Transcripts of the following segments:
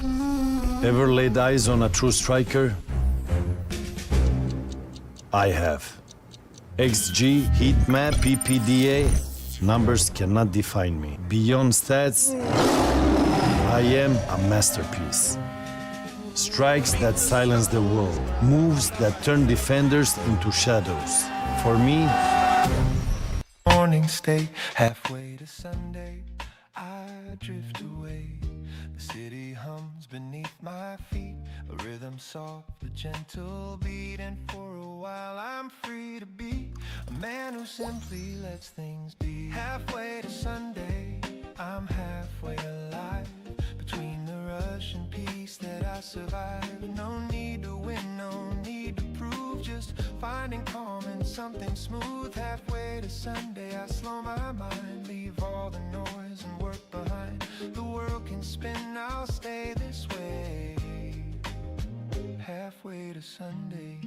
Ever laid eyes on a true striker? I have. XG, heat map, PPDA, numbers cannot define me. Beyond stats, I am a masterpiece. Strikes that silence the world, moves that turn defenders into shadows. For me, morning stay halfway to Sunday, I drift away. The city hums beneath my feet, a rhythm soft, a gentle beat, and for a while I'm free to be a man who simply lets things be. Halfway to Sunday, I'm halfway alive, between the rush and peace that I survive. No need to win, no need to prove, just finding calm in something smooth. Halfway to Sunday, I slow my mind, leave all the noise and work behind. The world can spin, I'll stay this way. Halfway to Sunday.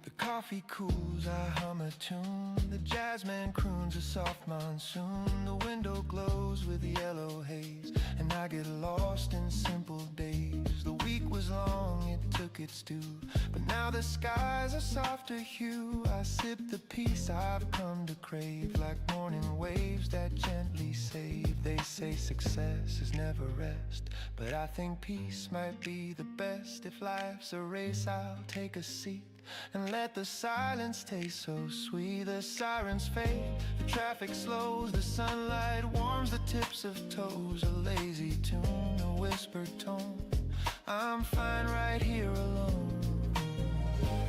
The coffee cools, I hum a tune. The jazzman croons a soft monsoon. The window glows with yellow haze, and I get lost in simple days. The week was long, it took its due, but now the skies are softer hue. I sip the peace I've come to crave, like morning waves that gently save. They say success is never rest, but I think peace might be the best. If life's a race, I'll take a seat and let the silence taste so sweet. The sirens fade, the traffic slows, the sunlight warms the tips of toes. A lazy tune, a whispered tone, I'm fine right here alone.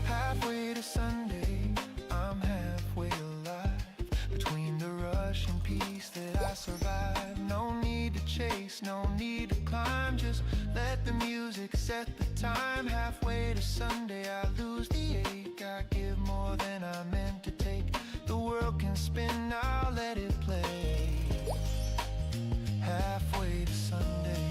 Halfway to Sunday, I'm halfway alive, between the rush and peace that I survive. No need to chase, no need to climb, just let the music set the time. Halfway to Sunday, I lose the ache, I give more than I meant to take. The world can spin, I'll let it play. Halfway to Sunday.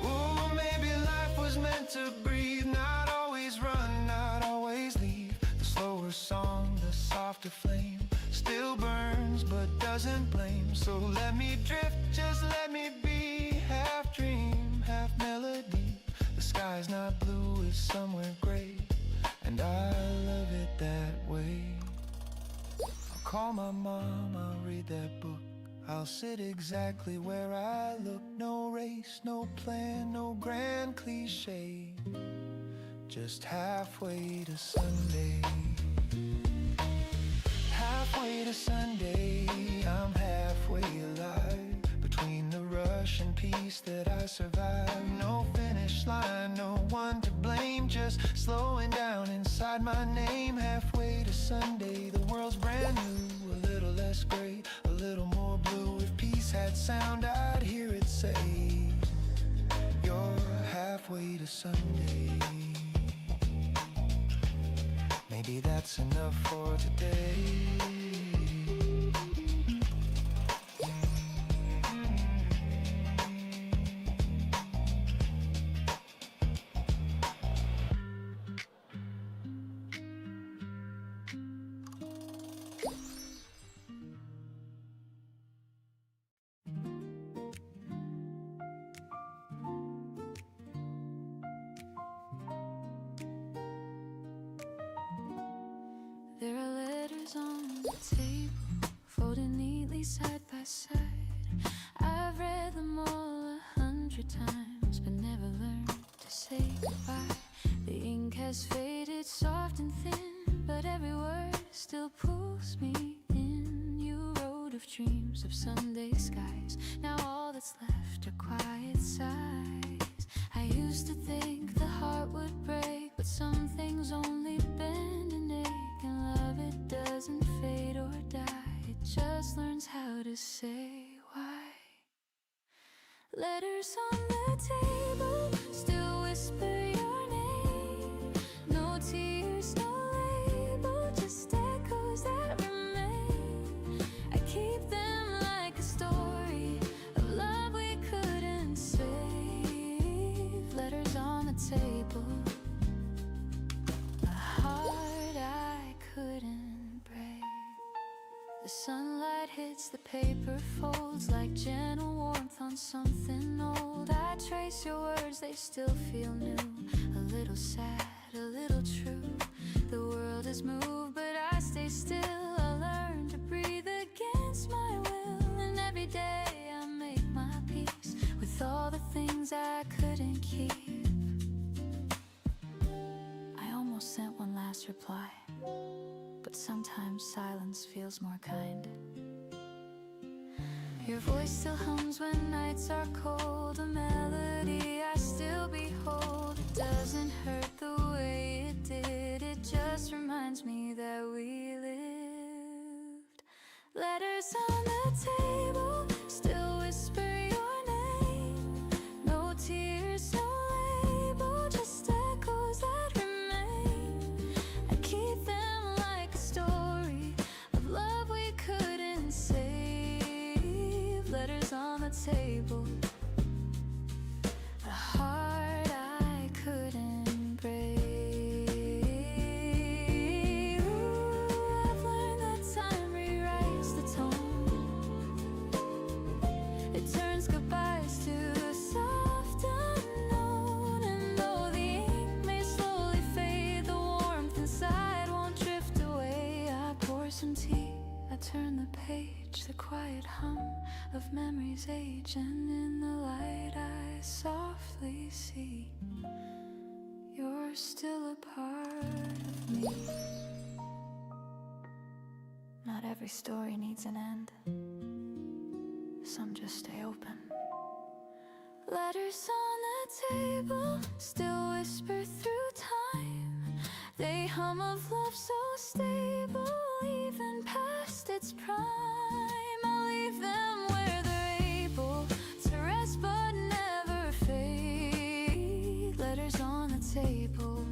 Ooh, maybe life was meant to breathe, not always run, not always leave. The slower song, the softer flame, still burns but doesn't blame. So let me drift, just let me be, half dream, half melody. The sky's not blue, it's somewhere gray, and I love it that way. I'll call my mom, I'll read that book, I'll sit exactly where I look. No race, no plan, no grand cliche, just halfway to Sunday. Halfway to Sunday, I'm halfway alive, between the rush and peace that I survive. No finish line, no one to blame, just slowing down inside my name. Halfway to Sunday, the world's brand new, a little less gray, a little more blue. If peace had sound, I'd hear it say, you're halfway to Sunday. Maybe that's enough for today. There are letters on the table, folded neatly side by side. I've read them all 100 times, but never learned to say goodbye. The ink has faded soft and thin, but every word still pulls me in. You wrote of dreams of Sunday skies, now all that's left are quiet sighs. I used to think the heart would break, but some things only bend and ache. And love, it doesn't fade or die, it just learns how to say why. Letters on the table still whisper your name. No tears, no label, just echoes that remain. I keep them like a story of love we couldn't save. Letters on the table, a heart I couldn't break. The sunlight hit fits, the paper folds like gentle warmth on something old. I trace your words, they still feel new. A little sad, a little true. The world has moved, but I stay still. I learn to breathe against my will. And every day I make my peace with all the things I couldn't keep. I almost sent one last reply, but sometimes silence feels more kind. Your voice still hums when nights are cold, a melody I still behold. It doesn't hurt the way it did, it just reminds me that we lived. Letters on the table, still whisper your name. No tears, no label, just echoes that remain. I keep them like a story of love we couldn't save. Letters on the table, a heart I couldn't break. Ooh, I've learned that time rewrites the tone. It turns goodbyes to a soft unknown. And though the ink may slowly fade, the warmth inside won't drift away. I pour some tea, I turn the page, the quiet hum of memories age, and in the light I softly see you're still a part of me. Not every story needs an end, some just stay open. Letters on the table, still whisper through time. They hum of love so stable, even past its prime. I'll leave them where they're able to rest but never fade. Letters on the table,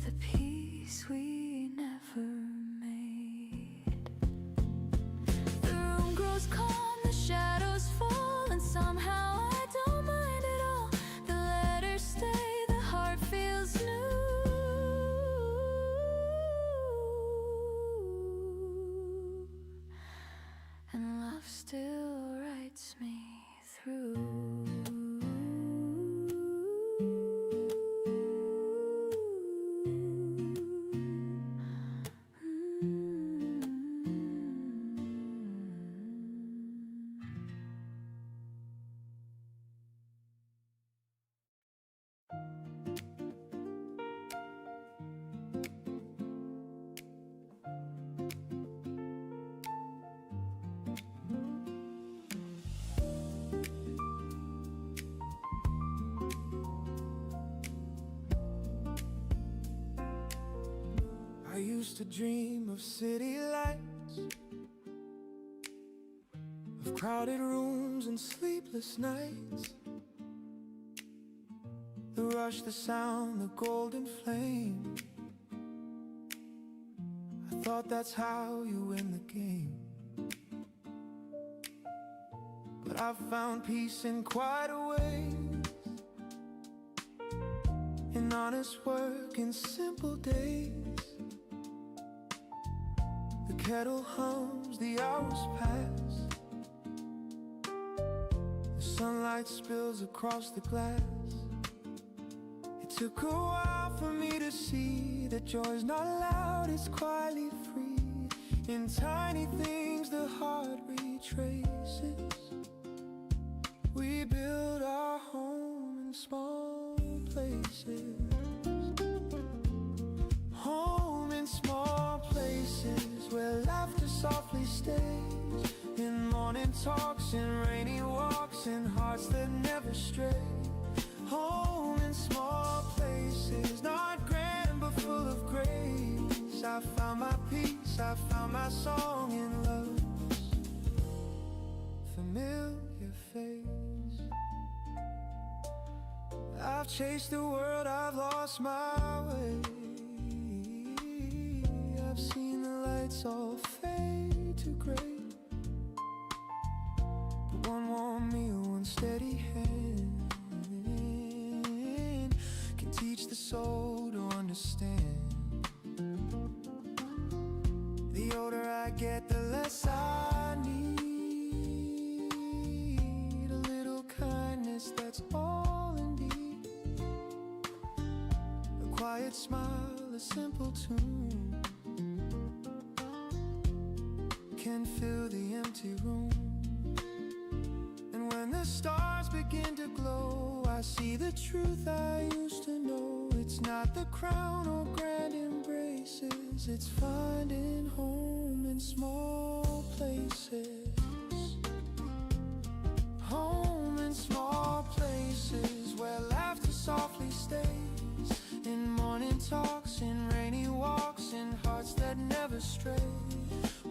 the peace we never made. The room grows calm, the shadows fall, and somehow I don't mind at all. The letters stay, the heart feels new. And love still writes me through. I used to dream of city lights, of crowded rooms and sleepless nights. The rush, the sound, the golden flame. I thought that's how you win the game. But I've found peace in quieter ways, in honest work, in simple days. The kettle hums, the hours pass, the sunlight spills across the glass. It took a while for me to see that joy's not loud, it's quietly free. In tiny things the heart retraces. We build our home in small places. Home in small places, where laughter softly stays. In morning talks, in rainy walks, in hearts that never stray. Home in small places, not grand but full of grace. I found my peace, I found my song in love's familiar face. I've chased the world, I've lost my way. I've seen the lights all fade to gray, but one warm meal, one steady hand can teach the soul to understand. The older I get, the less I quiet smile, a simple tune can fill the empty room. And when the stars begin to glow, I see the truth I used to know. It's not the crown or grand embraces, it's finding home in small places. Home in small places where laughter softly stays. In morning talks, in rainy walks, in hearts that never stray.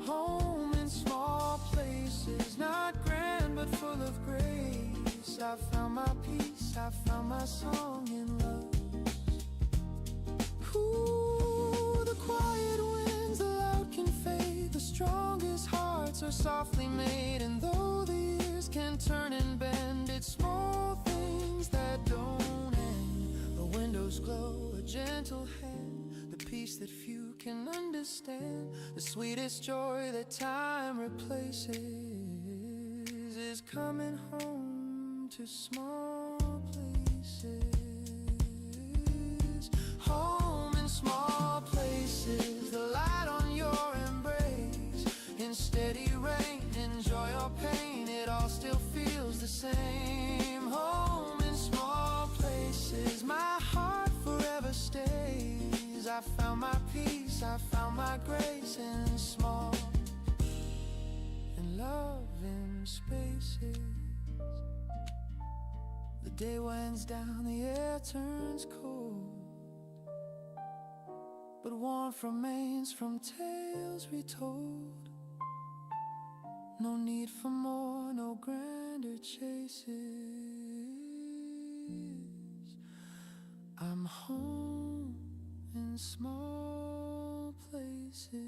Home in small places, not grand but full of grace. I found my peace, I found my song in love. Ooh, the quiet winds, the loud can fade. The strongest hearts are softly made. And though the years can turn and bend, it's small things that don't end. The windows glow, a gentle hand, the peace that few can understand. The sweetest joy that time replaces is coming home to small places. Home in small places, the light on your embrace. In steady rain, in joy or pain, it all still feels the same. Home in small places, my heart forever stays. I found my peace, I found my grace in small and loving spaces. The day winds down, the air turns cold, but warmth remains from tales retold. No need for more, no grander chases. I'm home in small places.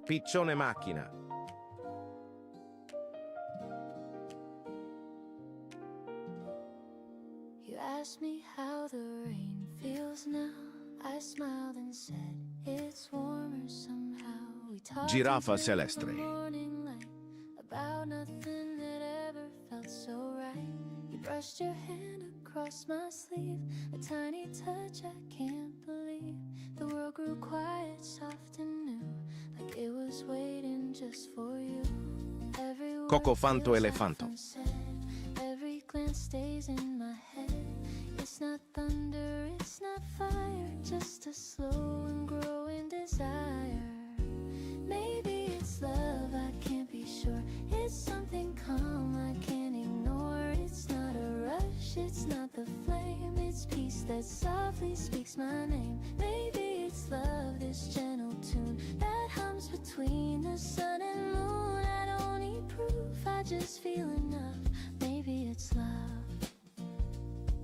Piccione macchina. You asked me how the rain feels now. I smiled and said it's warmer somehow. We talked Giraffa until the Celestre. morning light about nothing that ever felt so right. You brushed your hand across my sleeve, a tiny touch I can't believe. The world grew quiet, soft and new, like it was waiting just for you. Every word Coco Fanto feels Elefanto. unsaid. Every glance stays in my head. It's not thunder, it's not fire, just a slow and growing desire. Maybe it's love, I can't be sure. It's something calm I can't ignore. It's not a rush, it's not the flame. It's peace that softly speaks my name. Maybe it's love, this gentle tune that hums between the sun and moon. I don't need proof, I just feel enough. Maybe it's love.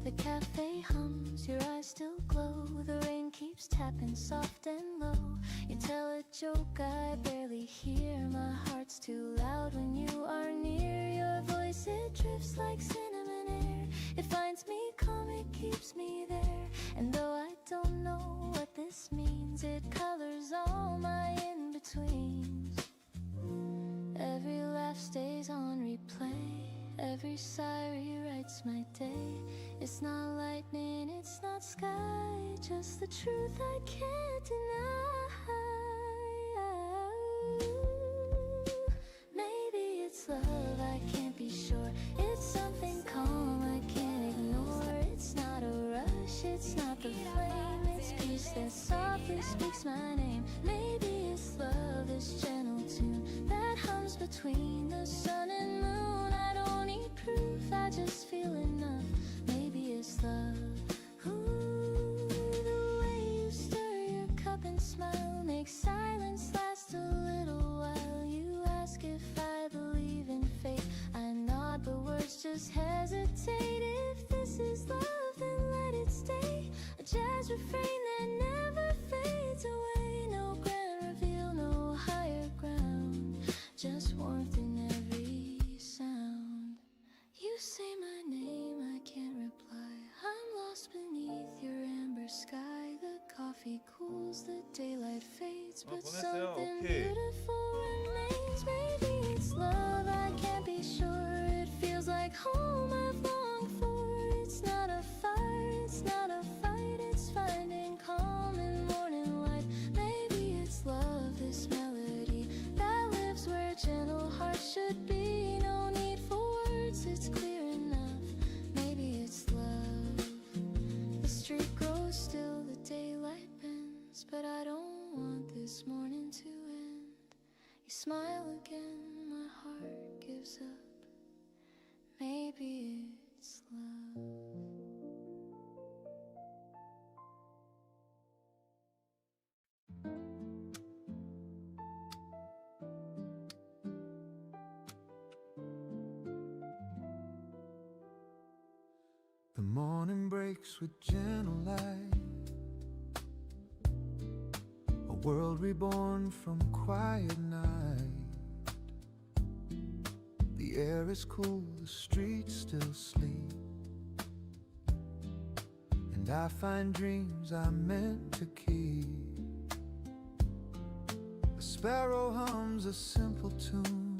The cafe hums, your eyes still glow. The rain keeps tapping soft and low. You tell a joke I barely hear. My heart's too loud when you are near. Your voice, it drifts like cinnamon air. It finds me calm, it keeps me there. And though I don't know what this means, it colors all my in-betweens. Every laugh stays on replay. Every sigh rewrites my day. It's not lightning, it's not sky, just the truth I can't deny. Maybe it's love, I can't be sure. It's something calm I can't ignore. It's not a rush, it's not the flame. It's peace that softly speaks my name. Maybe it's love, this gentle tune that hums between the sun and moon. I don't need proof, I just feel enough. Maybe it's love. Ooh, the way you stir your cup and smile makes silence last a little while. You ask if I believe in fate. I nod, but words just hesitate. If this is love, then let it stay. A jazz refrain that never fades away. No grand reveal, no higher ground, just warmth in every sound. You say my name, I can't reply. coffee cools, the daylight fades, but 보냈어요. something 오케이. beautiful remains. Maybe it's love, I can't be sure. It feels like home I've longed for. It's not a fire, it's not a fight, it's finding calm in morning light. Maybe it's love, this melody that lives where gentle hearts should be. No need for words, it's clear enough. Maybe it's love. The street grows still, the daylight bends, but I don't want this morning to end. You smile again, my heart gives up. Maybe it's love. The morning breaks with gentle light, a world reborn from quiet night. The air is cool, the streets still sleep, and I find dreams I meant to keep. A sparrow hums a simple tune,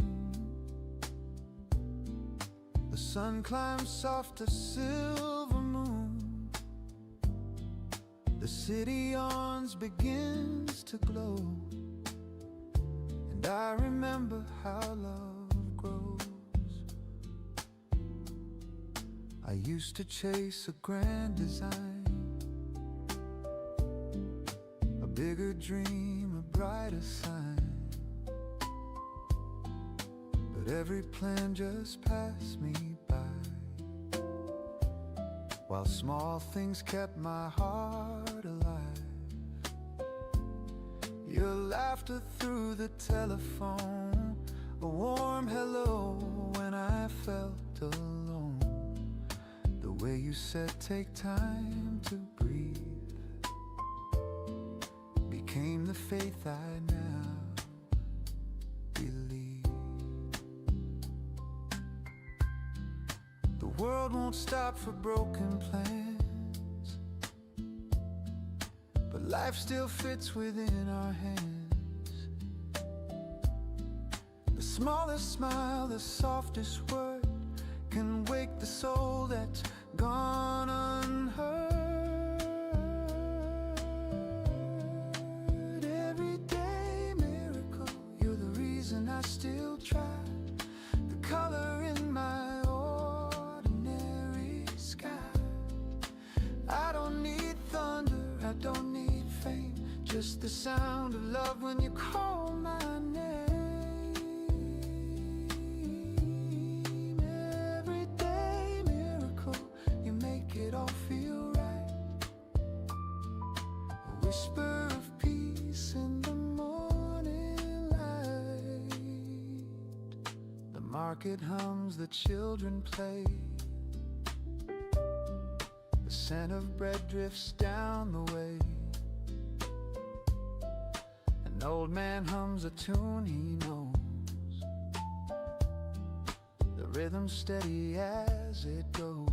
the sun climbs soft a silver moon, the city yawns, begins to glow, and I remember how love grows. I used to chase a grand design, a bigger dream, a brighter sign, but every plan just passed me by, while small things kept my heart alive. Your laughter through the telephone, a warm hello when I felt alone, the way you said take time to breathe became the faith I now believe. The world won't stop for broken plans, but life still fits within our hands. The smallest smile, the softest word can wake the soul that's gone unheard. Everyday miracle, you're the reason I still try. The color in my ordinary sky. I don't need thunder, I don't need fame, just the sound of love when you call my name. Everyday miracle, you make it all feel right. A whisper of peace in the morning light. The market hums, the children play, the scent of bread drifts down the way. An old man hums a tune he knows, the rhythm steady as it goes.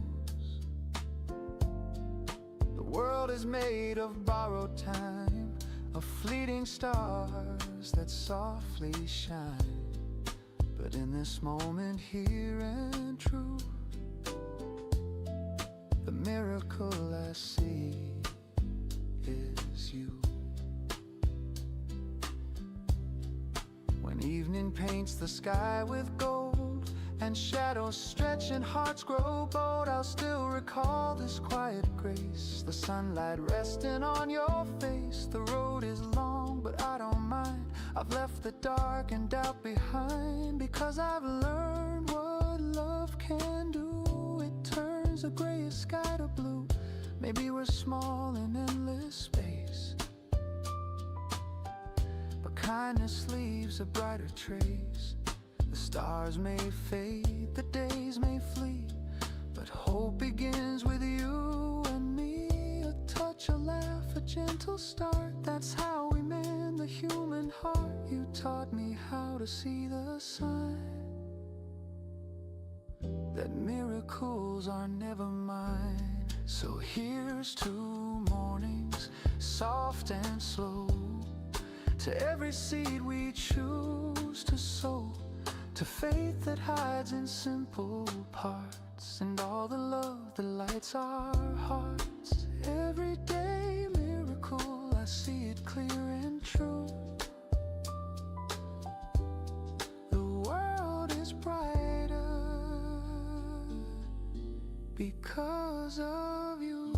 The world is made of borrowed time, of fleeting stars that softly shine. But in this moment here and true, the miracle I see is you. When evening paints the sky with gold, and shadows stretch and hearts grow bold, I'll still recall this quiet grace, the sunlight resting on your face. The road is long, but I don't mind. I've left the dark and doubt behind, because I've learned what love can do. It turns a grayest sky to blue. Maybe we're small in endless space, but kindness leaves a brighter trace. The stars may fade, the days may flee, but hope begins with you and me. A touch, a laugh, a gentle start, that's how we mend the human heart. You taught me how to see the sign that miracles are never mine. So here's to mornings soft and slow, to every seed we choose to sow, to faith that hides in simple parts, and all the love that lights our hearts. Everyday miracle, I see it clear and true. The world is brighter because of you.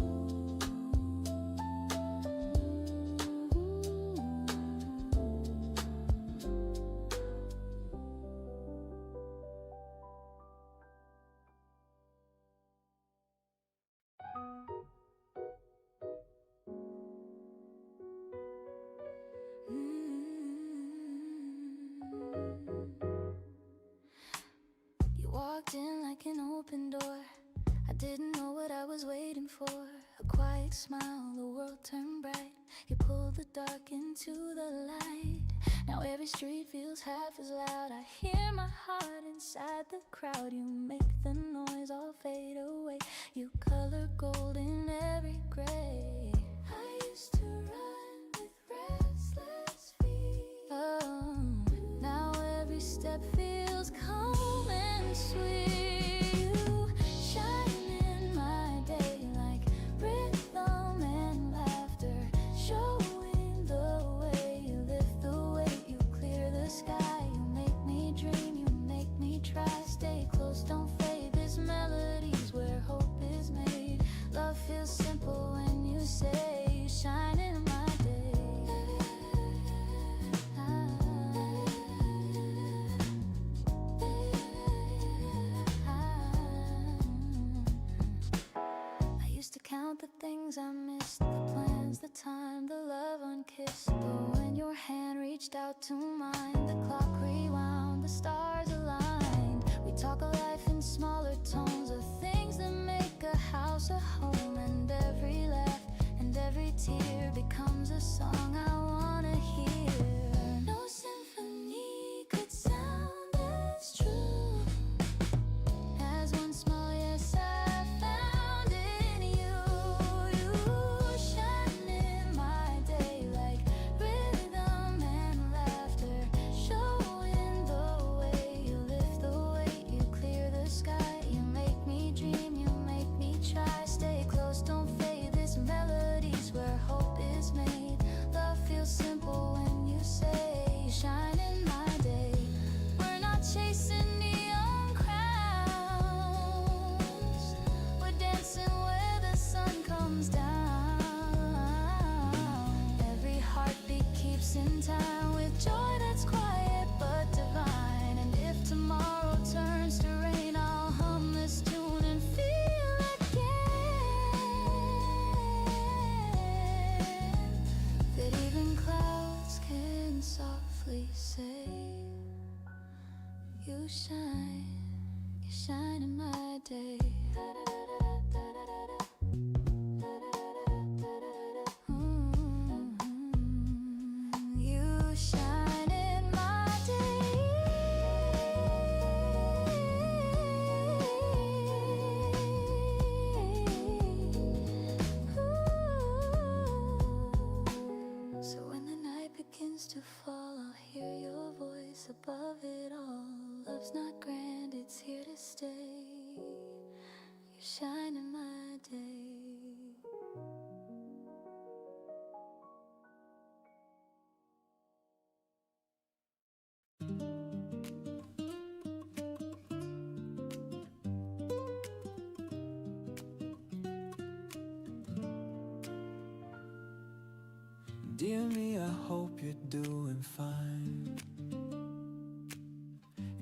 You walked in like an open door. I didn't know what I was waiting for. A quiet smile, the world turned bright. You pulled the dark into the light. Now every street feels half as loud. I hear my heart inside the crowd. You make the noise all fade away. You color gold in every gray. I used to run with restless feet. Oh, now every step feels calm and sweet. You shine in my day like rhythm and laughter, showing the way you lift the weight, you clear the sky, you make me dream, you make me try. Stay close, don't fade. This melody's where hope is made. Love feels simple when you say you shine in my day. I used to count the things I missed, the plans, the time, the love unkissed. But when your hand reached out to mine, the clock rewound, the stars aligned. We talk of life in smaller tones, of things that make a house a home. And every laugh and every tear becomes a song I wanna hear. No symphony could sound as true as one small yes I found in you. You shine in my day like rhythm and laughter, showing the way you lift the weight, you clear the sky, you make me dream, you make me try. Stay close, don't fade. This melody's where hope is made. Love feels simple when you say you shine in my day. We're not chasing neon crowns, we're dancing where the sun comes down. Every heartbeat keeps in time with joy that's quiet but divine. And if tomorrow turns to rain, I'll hum this tune and feel again that even clouds can softly say, you shine in my day. You shine in my day. So when the night begins to fall, I'll hear your voice above it all. Love's not grand, it's here to stay. You shine in my day. Dear me, I hope you're doing fine.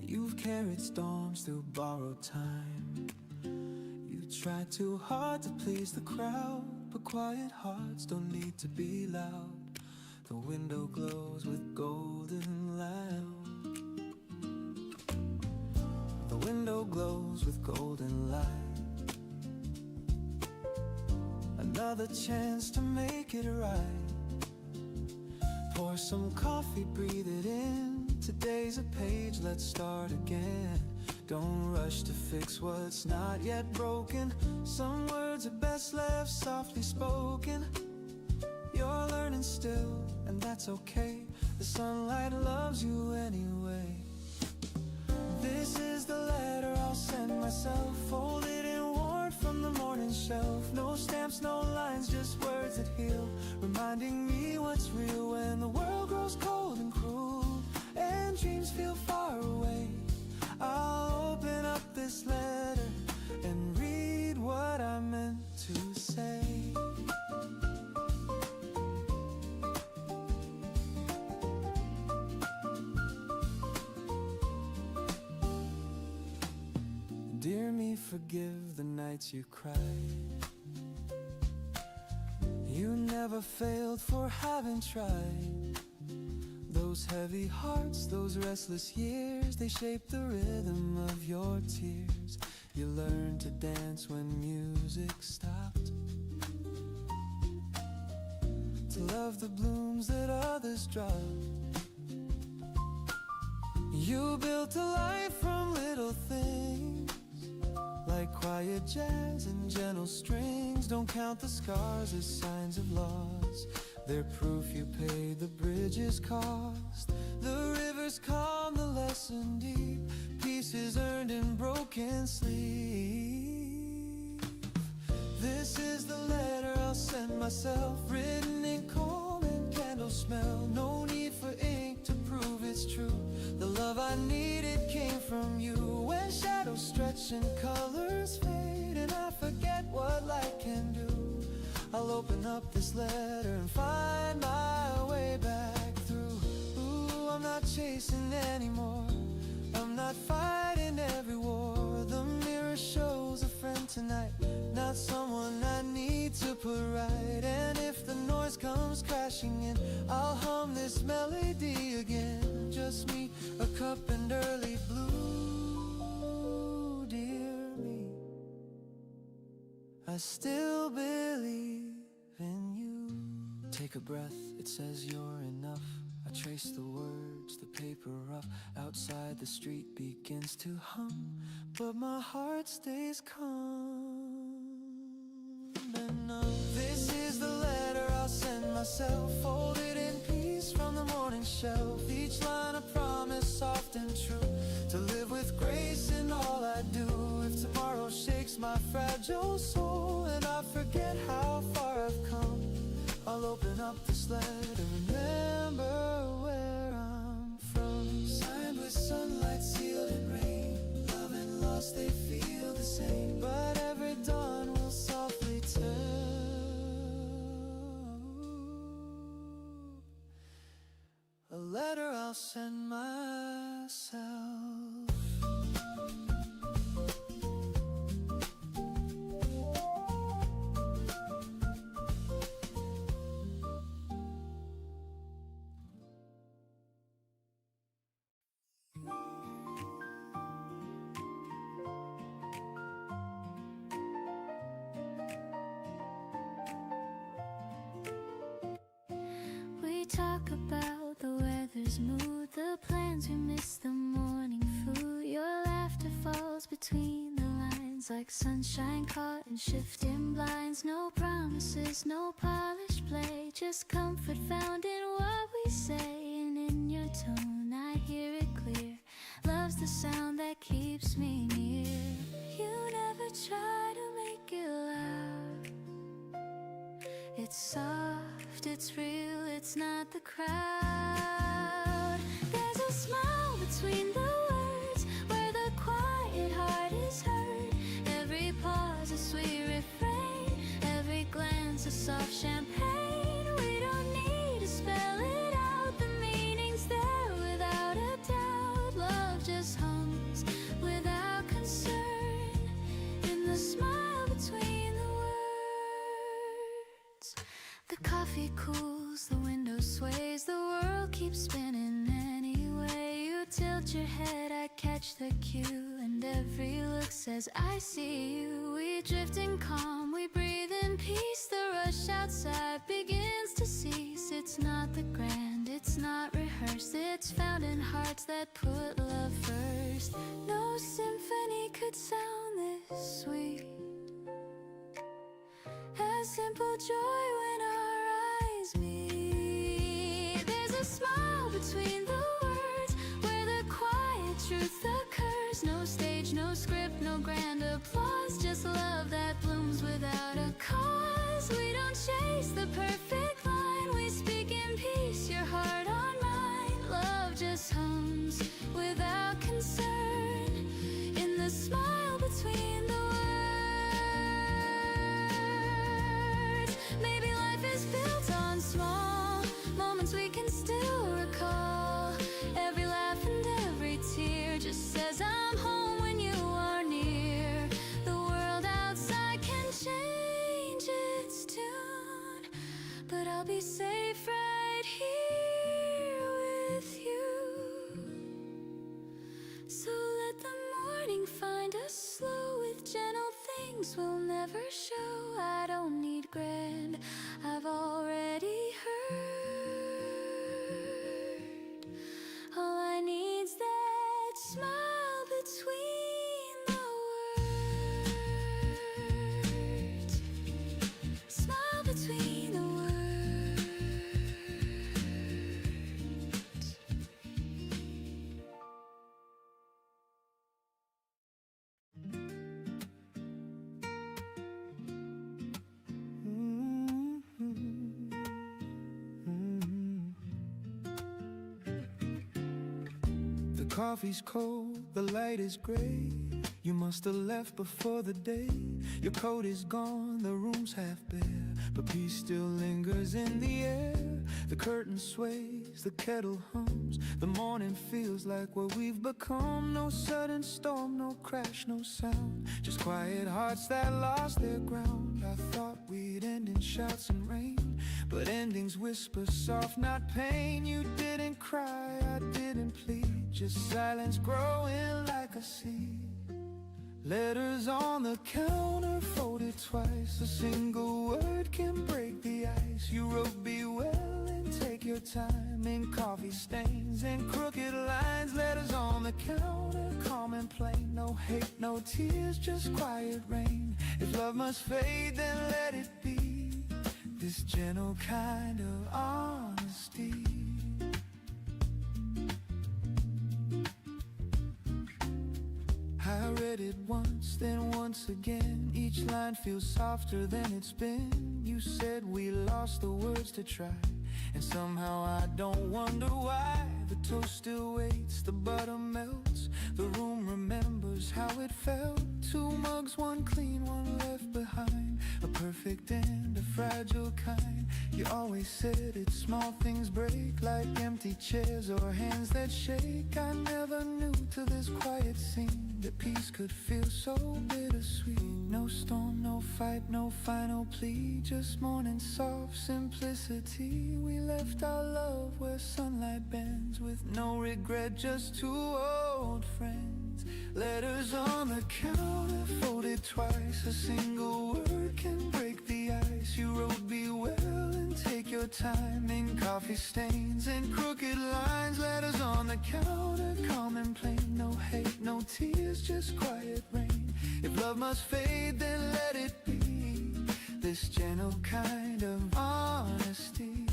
You've carried storms through borrowed time. You tried too hard to please the crowd, but quiet hearts don't need to be loud. The window glows with golden light. The window glows with golden light. Another chance to make it right. Pour some coffee, breathe it in. Today's a page, let's start again. Don't rush to fix what's not yet broken. Some words are best left softly spoken. You're learning still, and that's okay. The sunlight loves you anyway. This is the letter I'll send myself, folded and worn from the morning shelf. No stamps, no lines, just words that heal, reminding me what's real when the world grows cold and cruel and dreams feel far away. I'll open up this letter and read what I meant to say. Dear me, forgive the nights you cried. You never failed for having tried. Those heavy hearts, those restless years, they shape the rhythm of your tears. You learned to dance when music stopped, to love the blooms that others dropped. You built a life from little things, like quiet jazz and gentle strings. Don't count the scars as signs of loss, they're proof you paid the bridge's cost. The rivers calm, the lesson deep, pieces earned in broken sleep. This is the letter I'll send myself, written in calm and candle smell. No need for ink to prove it's true. The love I needed came from you. When shadows stretch and colors fade and I forget what light can do, I'll open up this letter and find my way back through. Ooh, I'm not chasing anymore, I'm not fighting every war. The mirror shows a friend tonight, not someone I need to put right. And if the noise comes crashing in, I'll hum this melody again. Just me, a cup and early blue. Dear me, I still believe in you. Take a breath, it says you're enough. I trace the words, the paper rough. Outside the street begins to hum, but my heart stays calm and numb. This is the letter I'll send myself, folded in peace from the morning shelf. Each line a promise, soft and true, to live with grace in all I do. If tomorrow shakes my fragile soul and I forget how far I've come, I'll open up this letter and remember where I'm from. Signed with sunlight, sealed in rain, love and loss, they feel the same. But every dawn will softly tell a letter I'll send myself. We talk about the weather's mood, the plans we miss, the morning food. Your laughter falls between the lines like sunshine caught in shifting blinds. No promises, no polished play, just comfort found in what we say. And in your tone I hear it clear, love's the sound that keeps me near. You never try to make it loud, it's soft, it's real, it's not the crowd. There's a smile between the words, where the quiet heart is heard. Every pause a sweet refrain, every glance a soft champagne. We don't need to spell it out, the meaning's there without a doubt. Love just hums without concern in the smile between the words. The coffee cools, the window sways, the world keeps spinning anyway. You tilt your head, I catch the cue, and every look says I see you. We drift in calm, we breathe in peace. The rush outside begins to cease. It's not the grand, it's not rehearsed, it's found in hearts that put love first. No symphony could sound this sweet, as simple joy when our eyes no stage, no script, no grand applause, just love that blooms without a cause. We don't chase the perfect line, we speak in peace, your heart on mine. Love just hums without concern in the smile between the words. Maybe life is built on small moments we can still recall. Every laugh and every tear just says I'm home when you are near. The world outside can change its tune, but I'll be safe right here with you. So let the morning find us slow with gentle things we'll never show. I don't need grand, I've already heard. All I need's that smile between the words. Smile between the words. The coffee's cold, the light is gray. You must have left before the day. Your coat is gone, the room's half bare, but peace still lingers in the air. The curtain sways, the kettle hums, the morning feels like what we've become. No sudden storm, no crash, no sound, just quiet hearts that lost their ground. I thought we'd end in shouts and rain, but endings whisper soft, not pain. You didn't cry, I didn't plead, just silence growing like a seed. Letters on the counter folded twice, a single word can break the ice. You wrote be well and take your time, in coffee stains and crooked lines. Letters on the counter, calm and plain, no hate, no tears, just quiet rain. If love must fade, then let it be, this gentle kind of honesty. I read it once, then once again. Each line feels softer than it's been. You said we lost the words to try, and somehow I don't wonder why. The toast still waits, the butter melts, the room remembers how it felt. Two mugs, one clean, one left behind, a perfect and a fragile kind. You always said it, small things break, like empty chairs or hands that shake. I never knew till this quiet scene that peace could feel so bittersweet. No storm, no fight, no final plea, just morning soft simplicity. We left our love where sunlight bends, with no regret, just two old friends. Letters on the counter folded twice, a single word can break the ice. You wrote be well and take your time, in coffee stains and crooked lines. Letters on the counter, calm and plain, no hate, no tears, just quiet rain. If love must fade, then let it be, this gentle kind of honesty.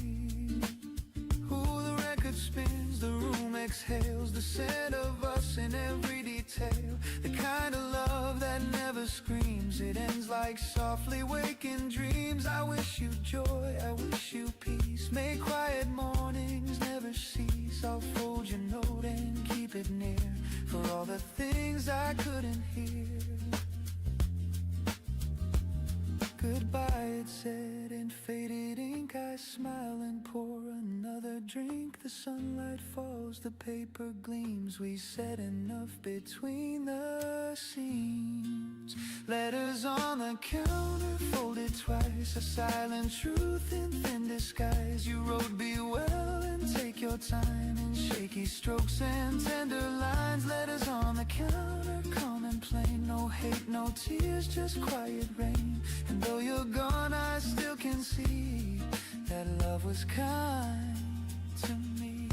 Ooh, the record spins, the room exhales, the scent of us in every detail. The kind of love that never screams, it ends like softly waking dreams. I wish you joy, I wish you peace, may quiet mornings never cease. I'll fold your note and keep it near, for all the things I couldn't hear. Goodbye, it said in faded ink. I smile and pour another drink. The sunlight falls, the paper gleams. We said enough between the seams. Letters on the counter folded twice, a silent truth in thin disguise. You wrote be well and take your time, in shaky strokes and tender lines. Letters on the counter, calm and plain, no hate, no tears, just quiet rain. And though you're gone, I still can see that love was kind to me.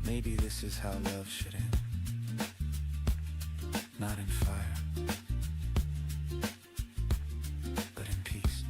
Maybe this is how love should end, not in fire, but in peace.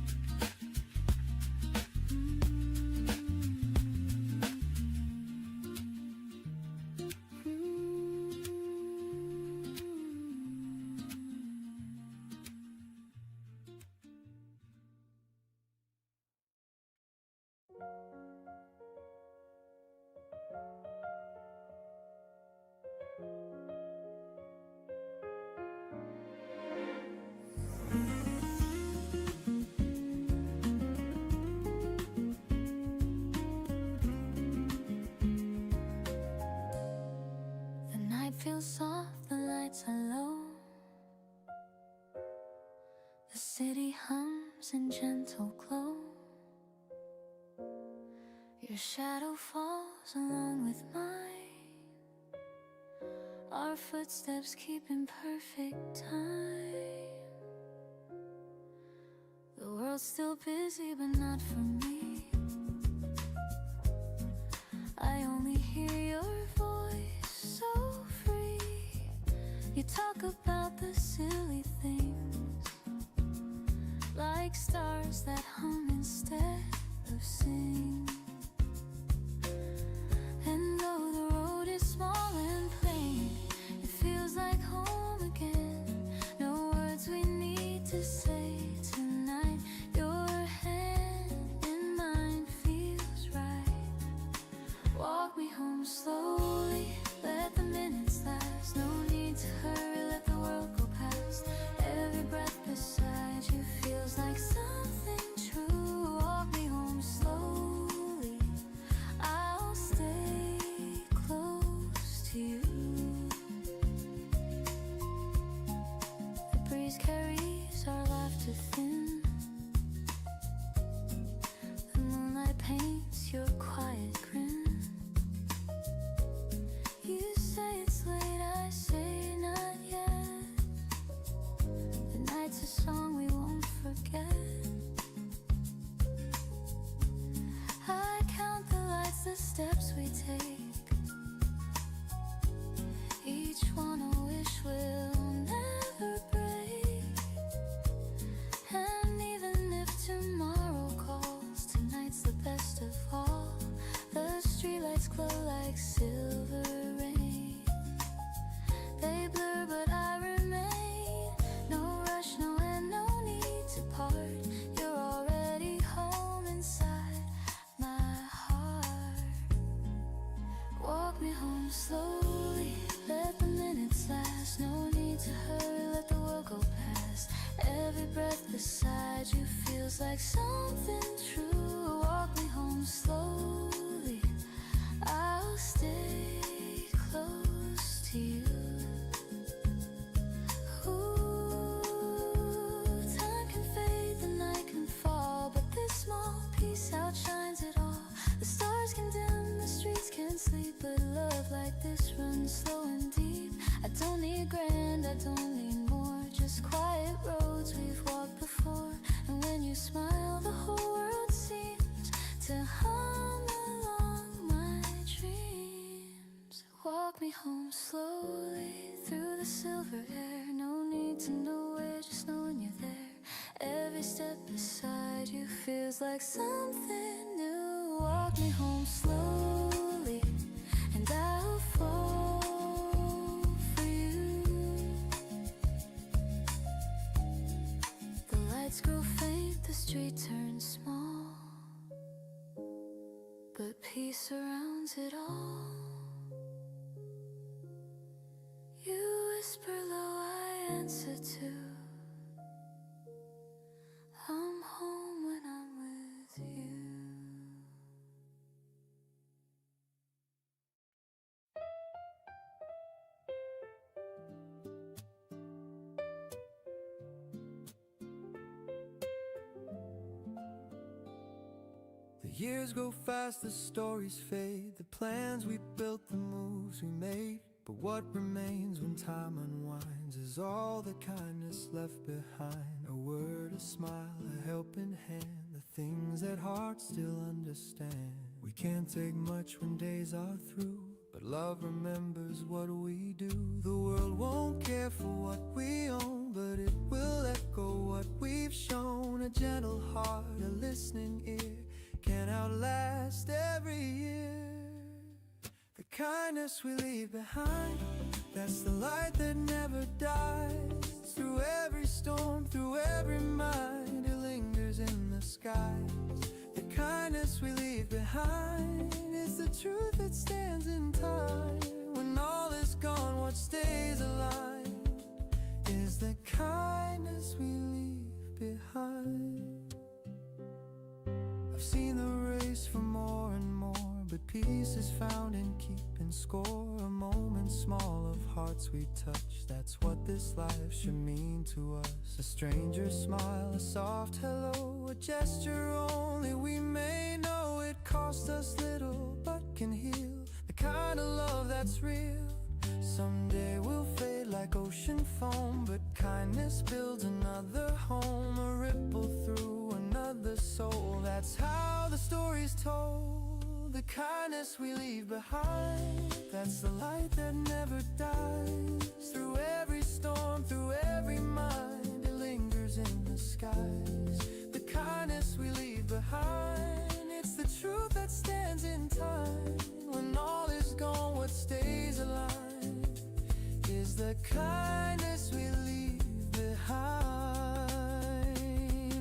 colors in gentle glow. Your shadow falls along with mine. Our footsteps keep in perfect time. The world's still busy, but not for me. I only hear your voice so free. You talk about the silly things, like stars that hum instead of sing. And though the road is small and plain, it feels like home again. No words we need to say tonight. Your hand in mine feels right. Walk me home slowly, let the minutes last. No need to hurry, let the world go past. Every breath beside you feels like something true. Walk me home slowly, I'll stay close to you. The breeze carries our laughter thin. The moonlight paints your quiet grin. You say it's late, I say not yet. The night's a song we won't forget. I count the lights, the steps we take. Each one a wish will never break. And even if tomorrow calls, tonight's the best of all. The streetlights glow like silver rain. They blur but I remain. No rush, no end, no need to part. You're already home inside my heart. Walk me home slowly, let the minutes last. No need to hurry, let the world go past. Every breath beside you feels like something true. Walk me home slowly, I'll stay close to you. Ooh, time can fade, the night can fall, but this small piece outshines it all. The stars can dim, the streets can't sleep, but love like this runs slow and deep. I don't need grand, I don't need more, just quiet roads we've walked before. And when you smile, the whole world seems to hum along my dreams. Walk me home slowly through the silver air. No need to know where, just knowing you're there. Every step beside you feels like something new. Walk me home slowly, and I'll fall for you. The lights grow faint, the street turns small, but peace surrounds it all. You whisper low, I answer to. I'm home when I'm with you. The years go fast, the stories fade, the plans we built, the moves we made. But what remains when time unwinds is all the kindness left behind. A word, a smile, a helping hand, the things that hearts still understand. We can't take much when days are through, but love remembers what we do. The world won't care for what we own, but it will echo what we've shown. A gentle heart, a listening ear, can outlast every year. The kindness we leave behind, that's the light that never dies. Through every storm, through every mind, it lingers in the skies. The kindness we leave behind is the truth that stands in time. When all is gone, what stays alive is the kindness we leave behind. I've seen the race for more and more, but peace is found in keeping score. A moment small of hearts we touch. That's what this life should mean to us. A stranger's smile, a soft hello, a gesture only we may know. It cost us little but can heal, the kind of love that's real. Someday we'll fade like ocean foam, but kindness builds another home, a ripple through another soul. That's how the story's told. The kindness we leave behind, that's the light that never dies. Through every storm, through every mind, it lingers in the skies. The kindness we leave behind, it's the truth that stands in time. When all is gone, what stays alive is the kindness we leave behind.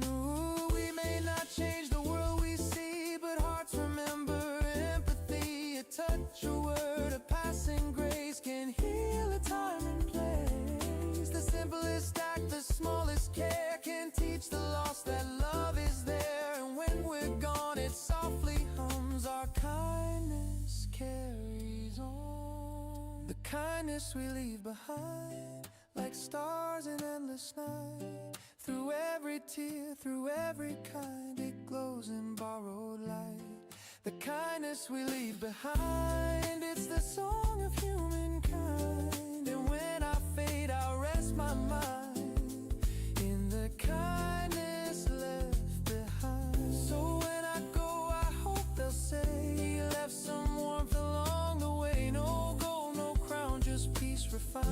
Ooh, we may not change the world we see, but hearts remember empathy. A touch, a word, a passing grace can heal a time and place. The simplest act, the smallest care can teach the lost that love is there. And when we're gone, it softly hums. Our kindness carries on. The kindness we leave behind, like stars in endless night. Through every tear, through every kind, it glows in borrowed light. The kindness we leave behind, it's the song of humankind. And when I fade, I'll rest my mind in the kindness left behind. So when I go, I hope they'll say he left some warmth along the way. No gold, no crown, just peace refined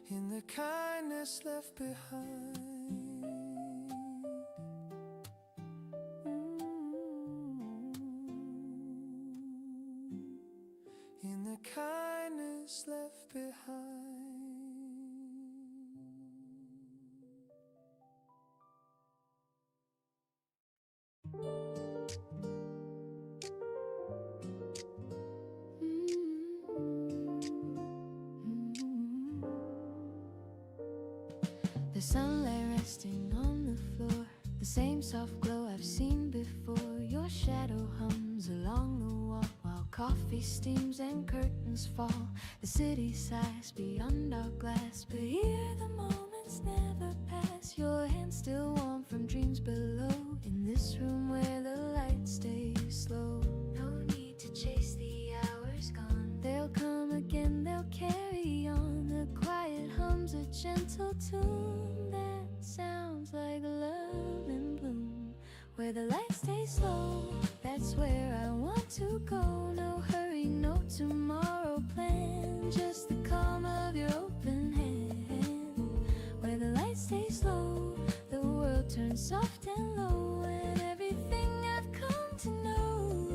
in the kindness left behind. In the kindness left behind. The sunlight resting on the floor, the same soft glow I've seen before. Your shadow hums along the wall while coffee steams and curtains fall. The city sighs beyond our glass, but here the moments never pass. Your hands still warm from dreams below, in this room where the light stays slow. No need to chase the hours gone, they'll come again, they'll carry on. The quiet hums a gentle tune that sounds like love in bloom. Where the light stays slow, that's where I want to go. No hurry, no tomorrow plan, just the calm of your open hand. Where the light stays slow, the world turns soft and low, and everything I've come to know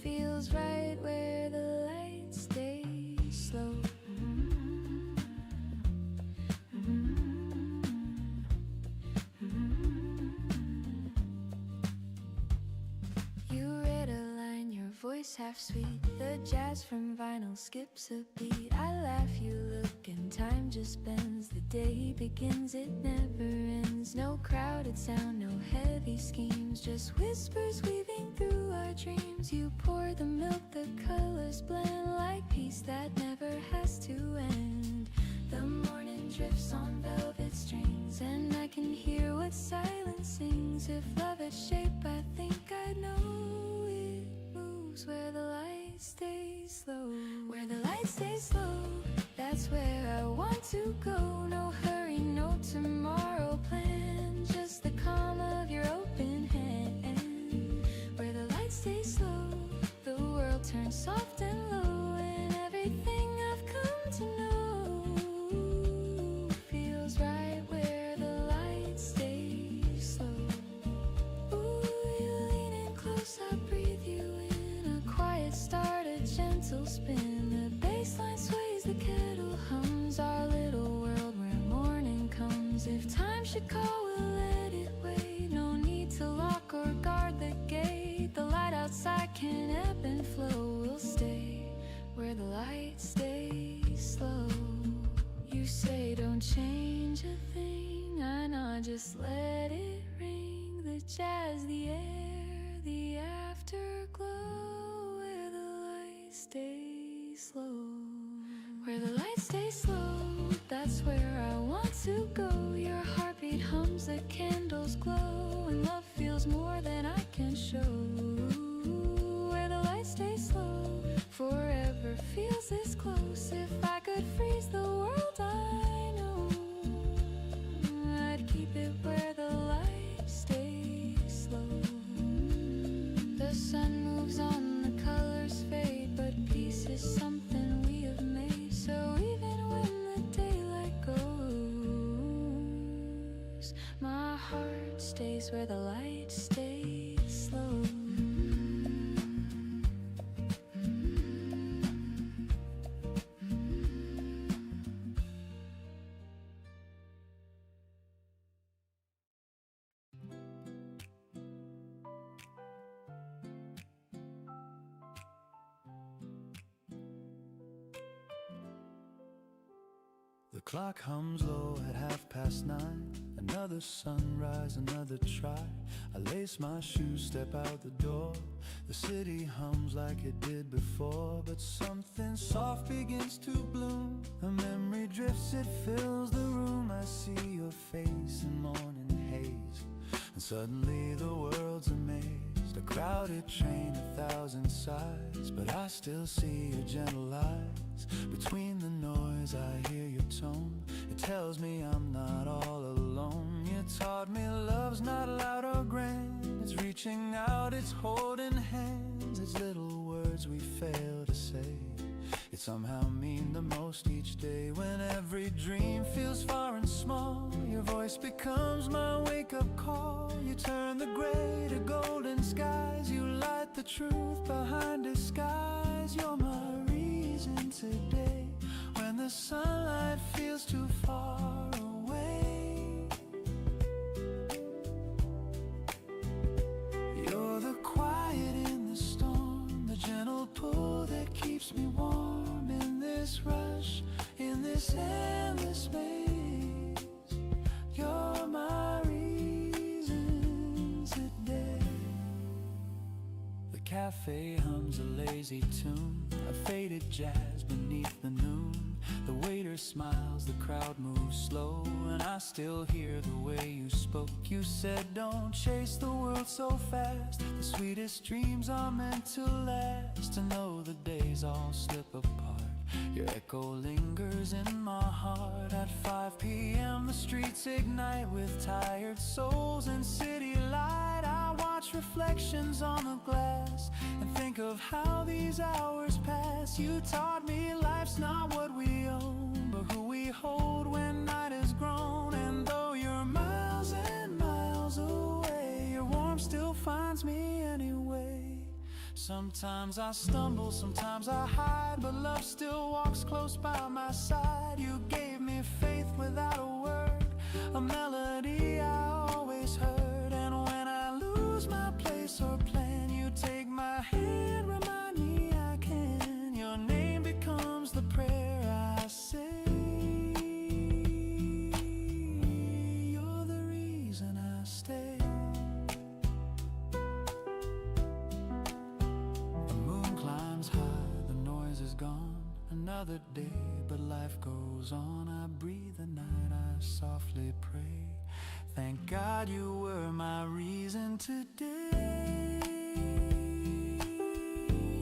feels right where the light stays slow. Voice half sweet, the jazz from vinyl skips a beat. I laugh, you look, and time just bends. The day begins, it never ends. No crowded sound, no heavy schemes, just whispers weaving through our dreams. You pour the milk, the colors blend like peace that never has to end. The morning drifts on velvet strings, and I can hear what silence sings. If love had shape, I think I'd know it moves where the light stays slow. Where the light stays slow, that's where I want to go. No hurry, no tomorrow plan, just the calm of your open hand. Where the light stays slow, the world turns soft and low, and everything I've come to know feels right where the light stays slow. Ooh, you lean in close, I breathe you in. A quiet start, a gentle spin. The bass line sways, the kettle hums. Our little world where morning comes. If time should call, we'll let it wait. No need to lock or guard the gate. The light outside can ebb and flow. We'll stay where the light stays slow. You say don't change a thing, I know, just let it ring. The jazz, the air, the afterglow, where the light where the lights stay slow. That's where I want to go. Your heartbeat hums, the candles glow, and love feels more than I can show. Where the lights stay slow, forever feels this close. If I could freeze the world, I know I'd keep it where the lights stay slow. The sun moves on, the colors fade, but peace is something we have made. So even when the daylight goes, my heart stays where the light stays slow. The clock hums low at 9:30. Another sunrise, another try. I lace my shoes, step out the door. The city hums like it did before, but something soft begins to bloom. A memory drifts, it fills the room. I see your face in morning haze, and suddenly the world's a maze. A crowded train, 1,000 sighs, but I still see your gentle eyes. Between the noise I hear your tone. It tells me I'm not all alone. You taught me love's not loud or grand. It's reaching out, it's holding hands. It's little words we fail to say. It somehow mean the most each day. When every dream feels far and small, your voice becomes my wake-up call. You turn the gray to golden skies. You light the truth behind disguise. You're my reason today, when the sunlight feels too far away. You're the quiet in the storm, the gentle pull that keeps me warm. In this rush, in this endless maze, you're my reason today. The cafe hums a lazy tune, a faded jazz beneath the noon. The waiter smiles, the crowd moves slow, and I still hear the way you spoke. You said don't chase the world so fast. The sweetest dreams are meant to last. To know the days all slip apart, your echo lingers in my heart. At 5 p.m. the streets ignite with tired souls and city light. I watch reflections on the glass and think of how these hours pass. You taught me life's not what we own, but who we hold when night is grown. And though you're miles and miles away, your warmth still finds me anyway. Sometimes I stumble, sometimes I hide, but love still walks close by my side. You gave me faith without a word, a melody I always heard. And when I lose my place or plan, you take my hand, remind me I can. Your name becomes the prayer I say. You're the reason I stay. The moon climbs high, the noise is gone. Another day, but life goes on. I breathe the night, I softly pray. Thank God you were my reason today.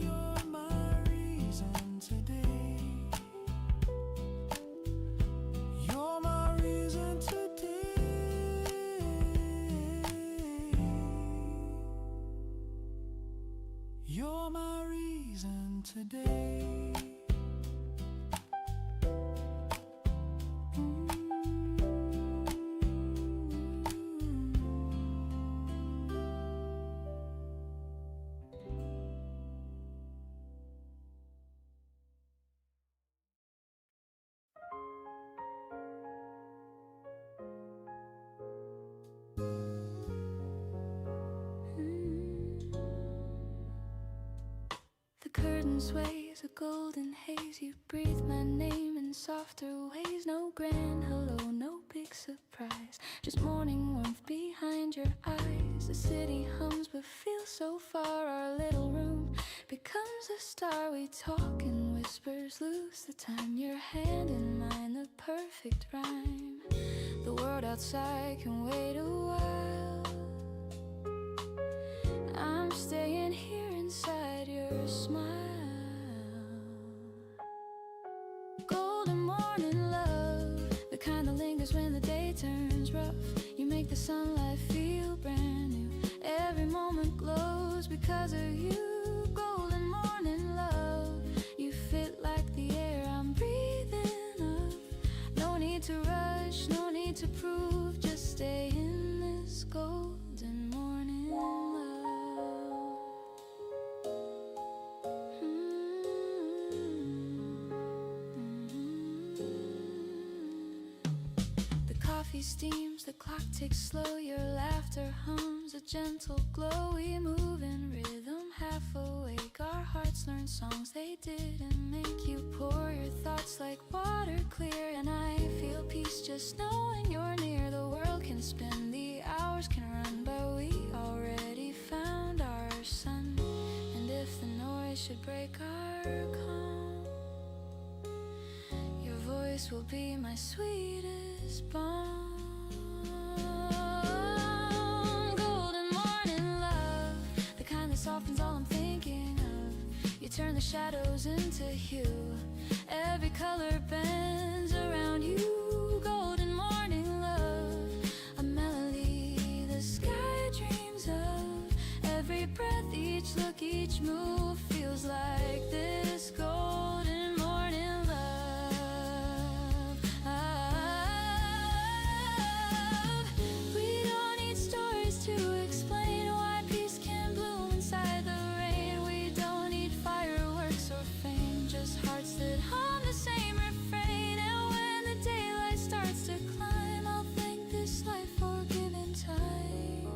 You're my reason today. You're my reason today. You're my reason today. The curtain sways, a golden haze. You breathe my name in softer ways. No grand hello, no big surprise, just morning warmth behind your eyes. The city hums but feels so far. Our little room becomes a star. We talk and whisper whispers lose the time. Your hand in mine, the perfect rhyme. The world outside can wait a while. I'm staying here inside your smile. Golden morning love, the kind that lingers when the day turns rough. You make the sunlight feel brand new. Every moment glows because of you. Golden morning love, you fit like the air I'm breathing up. No need to rush, no need to prove, just stay in this golden morning love. The coffee steams, the clock ticks slow, your laughter hums a gentle glow. We move in rhythm, half awake, our hearts learn songs they didn't make. You pour your thoughts like water clear, and I feel peace just knowing you're near. The world can spin, the hours can run, but we already found our sun. And if the noise should break our calm, your voice will be my sweetest balm. Golden morning love, the kind that softens all I'm thinking of. You turn the shadows into hue, every color bends around you. Golden morning love, a melody the sky dreams of. Every breath, each look, each move feels like this golden morning love. We don't need stories to explain why peace can bloom inside the rain. We don't need fireworks or fame, just hearts that hum the same refrain. And when the daylight starts to climb, I'll thank this life for giving time.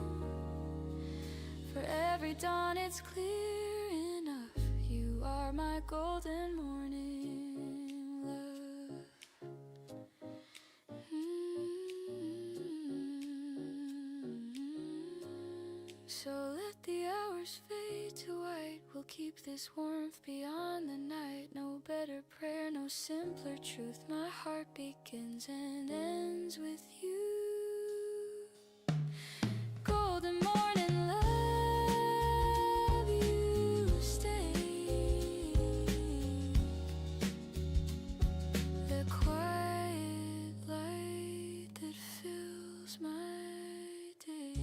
For every dawn it's clear enough, you are my golden morning love. So let the hours fade to white, we'll keep this warmth beyond the night. No better prayer, no simpler truth. My heart begins and ends with you. Golden morning love, you stay. The quiet light that fills my day.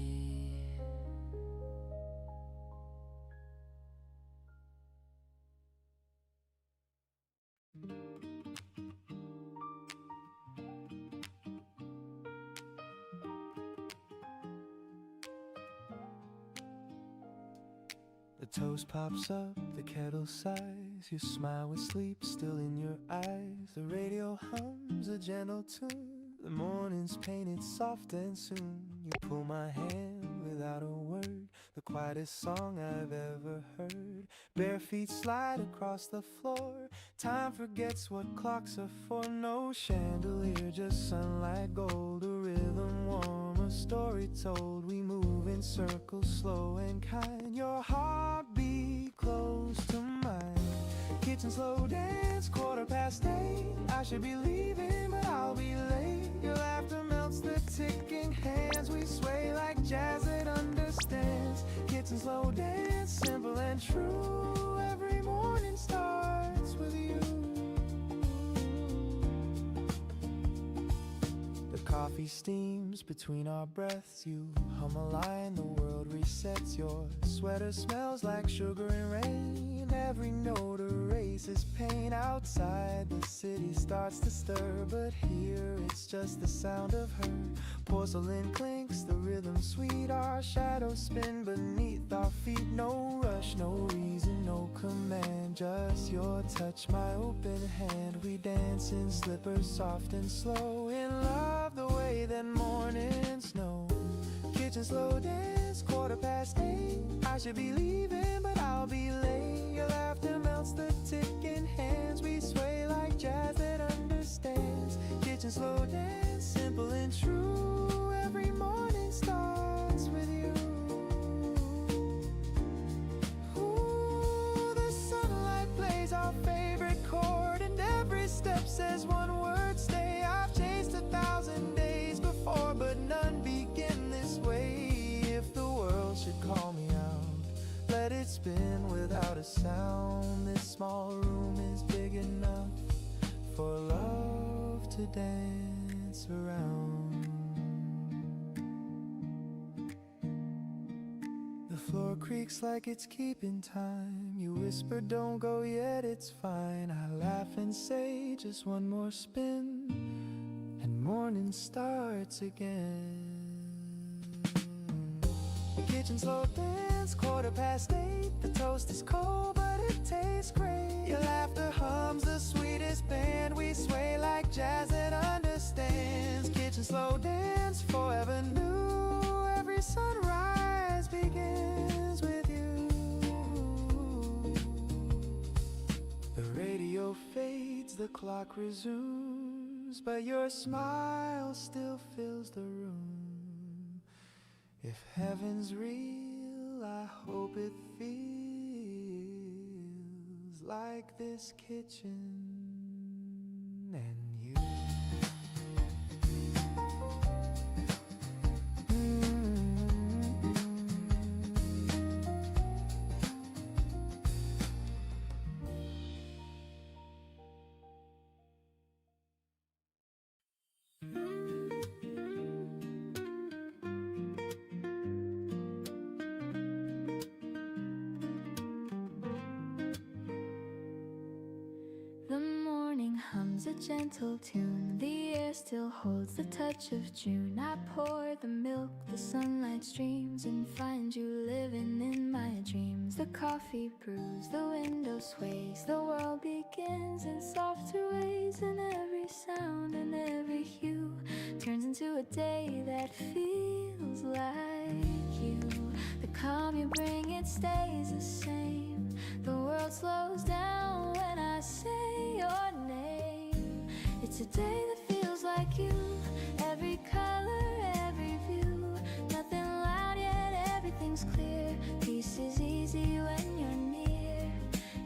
The toast pops up, the kettle sighs. You smile with sleep still in your eyes. The radio hums a gentle tune. The morning's painted soft and soon you pull my hand without a word. The quietest song I've ever heard. Bare feet slide across the floor. Time forgets what clocks are for. No chandelier, just sunlight gold. A rhythm warm, a story told. We move in circles, slow and kind. Your heartbeat close to mine. Kitchen slow dance, 8:15. I should be leaving, but I'll be late. Your laughter melts the ticking hands. We sway like jazz that understands. Kitchen slow dance, simple and true. Every morning starts with you. The coffee steams between our breaths. You hum a line, the world resets. Your sweater smells like sugar and rain. Every note erases pain. Outside the city starts to stir, but here it's just the sound of her. Porcelain clinks, the rhythm sweet. Our shadows spin beneath our feet. No rush, no reason, no command. Just your touch, my open hand. We dance in slippers, soft and slow. In love the way that mornings know. Kitchen slow dance, 8:15. I should be leaving, but I'll be late. Your laughter melts the ticking hands. We sway like jazz that understands. Kitchen slow dance, simple and true. Every morning starts with you. Ooh, the sunlight plays our favorite chord. spin without a sound. This small room is big enough for love to dance around. The floor creaks like it's keeping time. You whisper, don't go yet, it's fine. I laugh and say, just one more spin, and morning starts again. The kitchen slow dance, 8:15. The toast is cold, but it tastes great. Your laughter hums the sweetest band. We sway like jazz that understands. Kitchen slow dance, forever new. Every sunrise begins with you. The radio fades, the clock resumes, but your smile still fills the room. If heaven's real, I hope it feels like this kitchen and you. The morning hums a gentle tune. The air still holds the touch of June. I pour the milk, the sunlight streams, and find you living in my dreams. The coffee brews, the window sways. The world begins in softer ways, and every sound and every hue turns into a day that feels like you. The calm you bring, it stays the same. The world slows down when I say your name. It's a day that feels like you. Every color, every view. Nothing loud yet everything's clear. Peace is easy when you're near.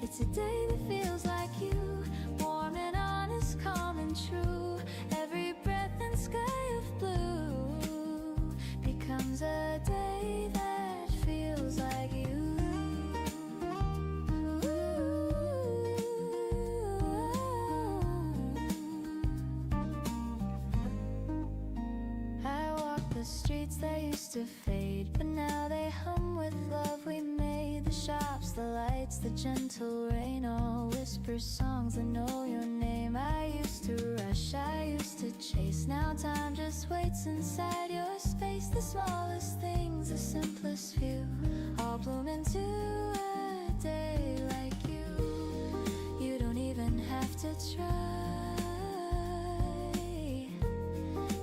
It's a day that feels like you. Warm and honest, calm and true. Every breath and sky of blue becomes a day that feels like you. Streets that used to fade, but now they hum with love we made. The shops, the lights, the gentle rain, all whisper songs that know your name. I used to rush, I used to chase. Now time just waits inside your space. The smallest things, the simplest few, all bloom into a day like you. You don't even have to try.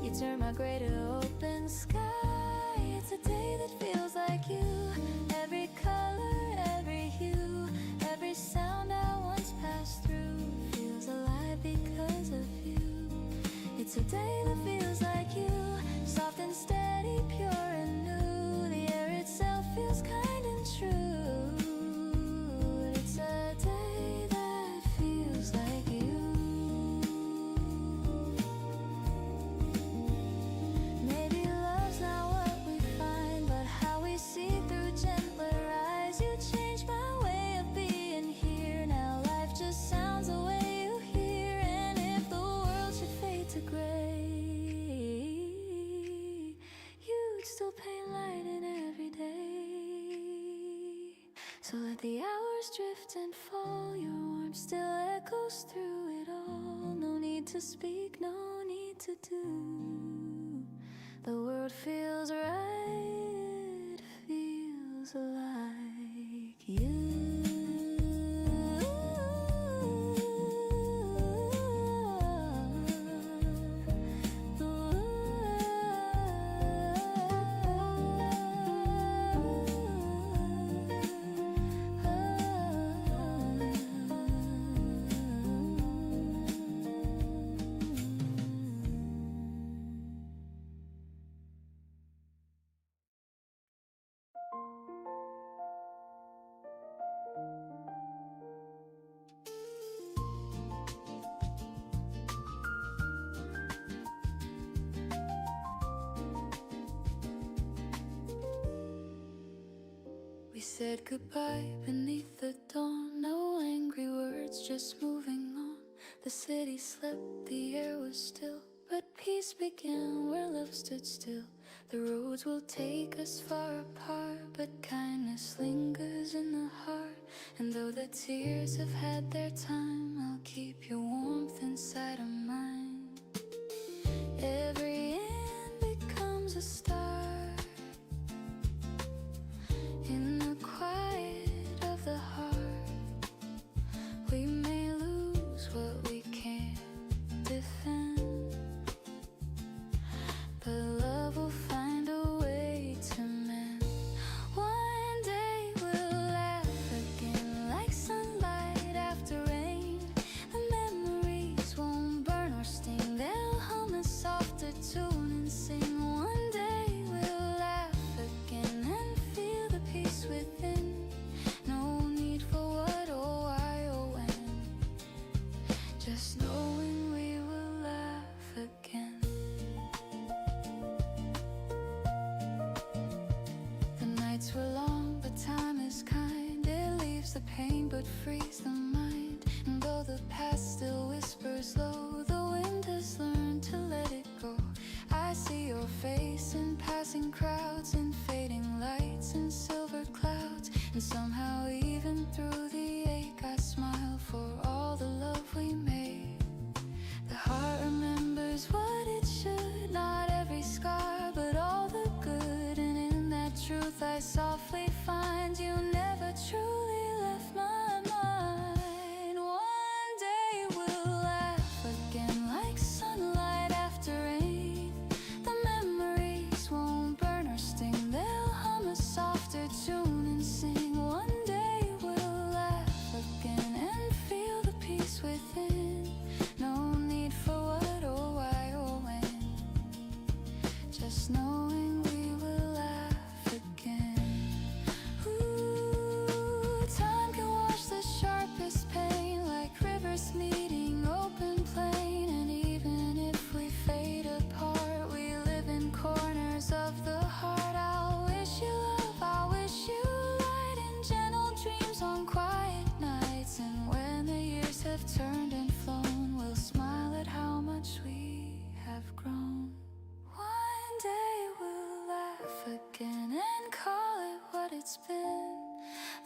You turn my gray to open sky. It's a day that feels like you. Every color, every hue, every sound I once passed through feels alive because of you. It's a day that feels like you. Soft and steady, pure and new. The air itself feels kind and true. It's a day that feels like you. Maybe love's not what we find, but how we see through gentler eyes. You changed my way of being here. Now life just sounds the way you hear. And if the world should fade to gray, you'd still paint light in every day. So let the hours drift and fall. Your warmth still echoes through it all. No need to speak, no need to do. The world feels right, feels like you. said goodbye beneath the dawn. No angry words, just moving on. The city slept, the air was still, but peace began where love stood still. The roads will take us far apart, but kindness lingers in the heart. And though the tears have had their time, I'll keep your warmth inside of mine. Every end becomes a start in the quiet of the heart. We may lose what we can't defend, but love will find a way to mend. One day we'll laugh again like sunlight after rain. The memories won't burn or sting, they'll hum a softer tune and sing. One day we'll laugh again and feel the peace within. No need for what or why or when, just knowing we will laugh again. The nights were long, but time is kind. It leaves the pain but frees the mind. And though the past still whispers low, the wind has learned to let it go. I see your face in passing crowds, in fading lights and silver clouds. And somehow even through the ache I smile for all the love we made. The heart remembers what it should, not every scar but all the good. And in that truth I softly find you never truly left my mind. One day we'll laugh again like sunlight after rain. The memories won't burn or sting, they'll hum a softer tune and sing. One day we'll laugh again and feel the peace within. No need for what or why or when, just knowing we will laugh again. Ooh, time can wash the sharpest pain like rivers meeting open plain. And even if we fade apart, we live in corners of the heart. I'll wish you love, I'll wish you light and gentle dreams on quiet nights. And when the years have turned and flown, we'll smile at how much we have grown. One day we'll laugh again and call it what it's been.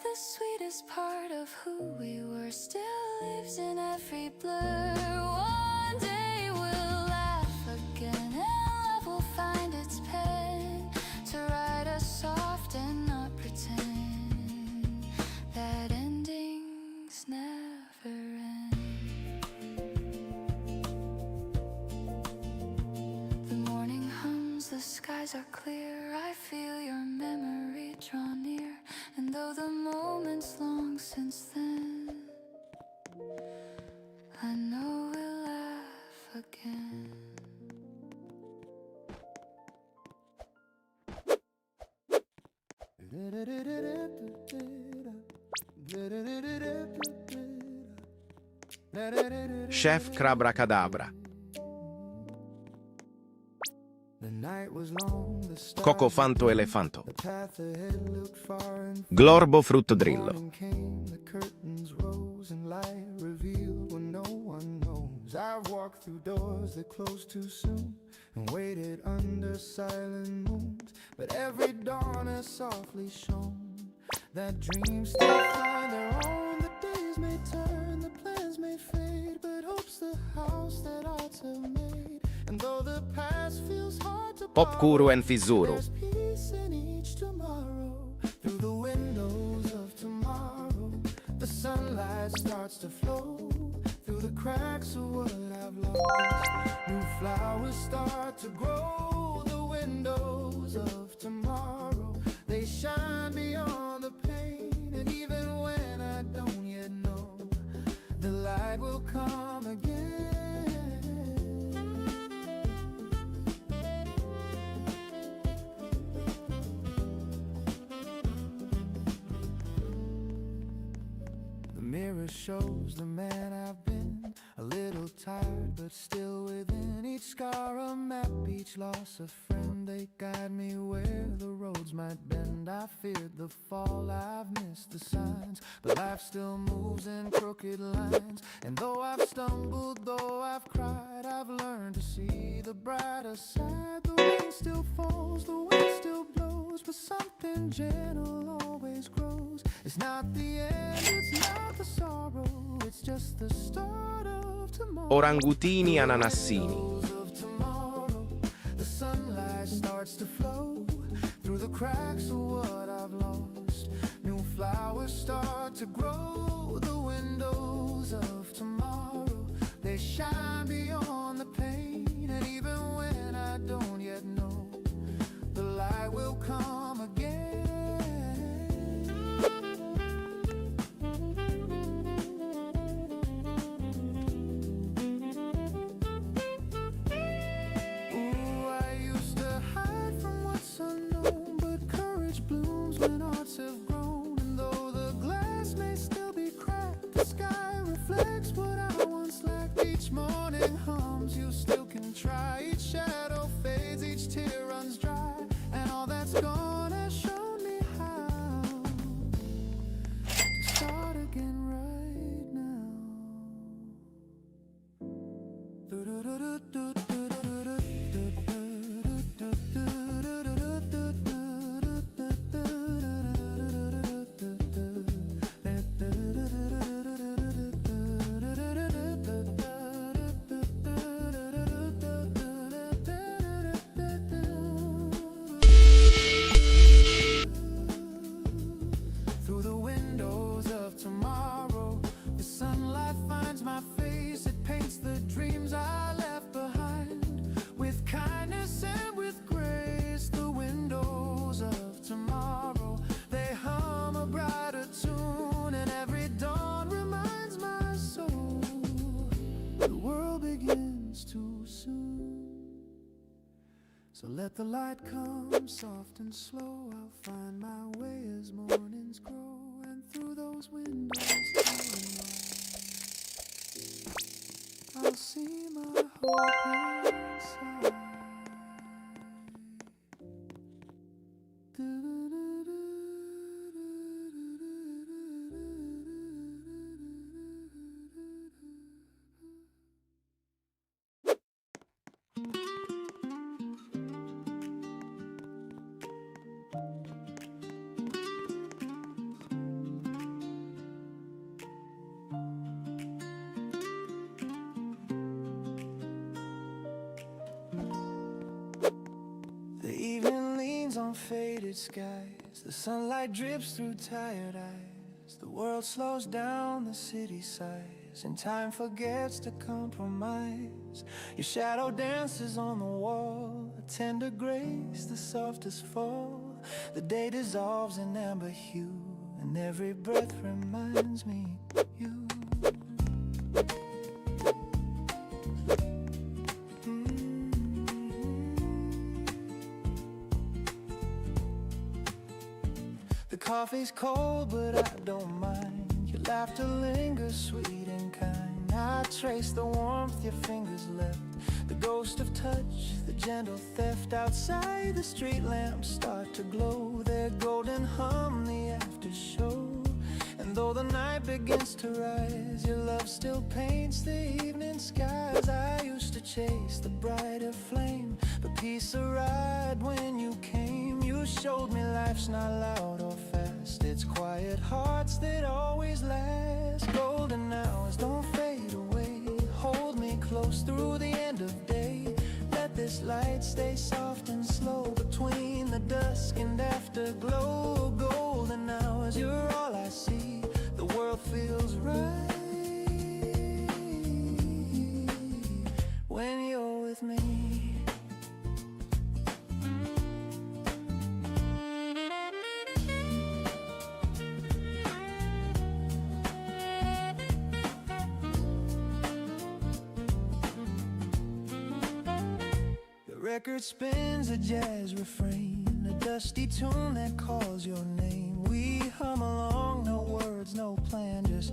The sweetest part of who we were still lives in every blur. One day we'll laugh again and love will find its pen to write us soft and not pretend that endings never end. The morning hums, the skies are clear. I feel your memory draw near. And though the moment's long since then, I know we'll laugh again. Chef Crabracadabra. The night was long, the stars Cocofanto elefanto. the path ahead looked far and Glorbo fruttodrillo. morning came, the curtains rose and light revealed what no one knows. I've walked through doors that closed too soon and waited under silent moons, but every dawn has softly shone that dreams still find their own. The days may turn, the plans may fade, but hope's the house that hearts have made. And though the past feels hard to Popkuru en Fizuru. there's peace in each tomorrow. Through the windows of tomorrow, the sunlight starts to flow through the cracks of what I've lost. New flowers start to grow. The windows of tomorrow, they shine beyond the pain. And even when I don't yet know, the light will come again. The mirror shows the man I've been, a little tired but still within. Each scar a map, each loss a friend. They guide me where the roads might bend. I feared the fall, I've missed the signs, but life still moves in crooked lines. And though I've stumbled, though I've cried, I've learned to see the brighter side. The rain still falls, the wind still blows, but something gentle always grows. It's not the end, it's not the sorrow, it's just the start of tomorrow. Orangutini ananassini. Of tomorrow, the sunlight starts to flow through the cracks of what I've lost. New flowers start to grow. The windows of tomorrow, they shine beyond the pain. And even when I don't yet know, the light will come again. When hearts have grown, and though the glass may still be cracked, the sky reflects what I once lacked. Each morning hums, you still can try. Each shadow fades, each tear runs dry, and all that's gone has shown me how to start again right now. So let the light come soft and slow. I'll find my way as mornings grow, and through those windows I'll see my hope inside. On faded skies, the sunlight drips through tired eyes. The world slows down, the city sighs, and time forgets to compromise. Your shadow dances on the wall, a tender grace, the softest fall. The day dissolves in amber hue, and every breath reminds me you. Coffee's cold, but I don't mind. Your laughter lingers sweet and kind. I trace the warmth your fingers left, the ghost of touch, the gentle theft. Outside the street lamps start to glow, their golden hum the after show. And though the night begins to rise, your love still paints the evening skies. I used to chase the brighter flame, but peace arrived when you came. You showed me life's not loud or fast, it's quiet hearts that always last. Golden hours don't fade away, hold me close through the end of day. Let this light stay soft and slow between the dusk and afterglow. Golden hours, you're all I see, the world feels right when you're with me. Record spins a jazz refrain, a dusty tune that calls your name. We hum along, no words, no plan, just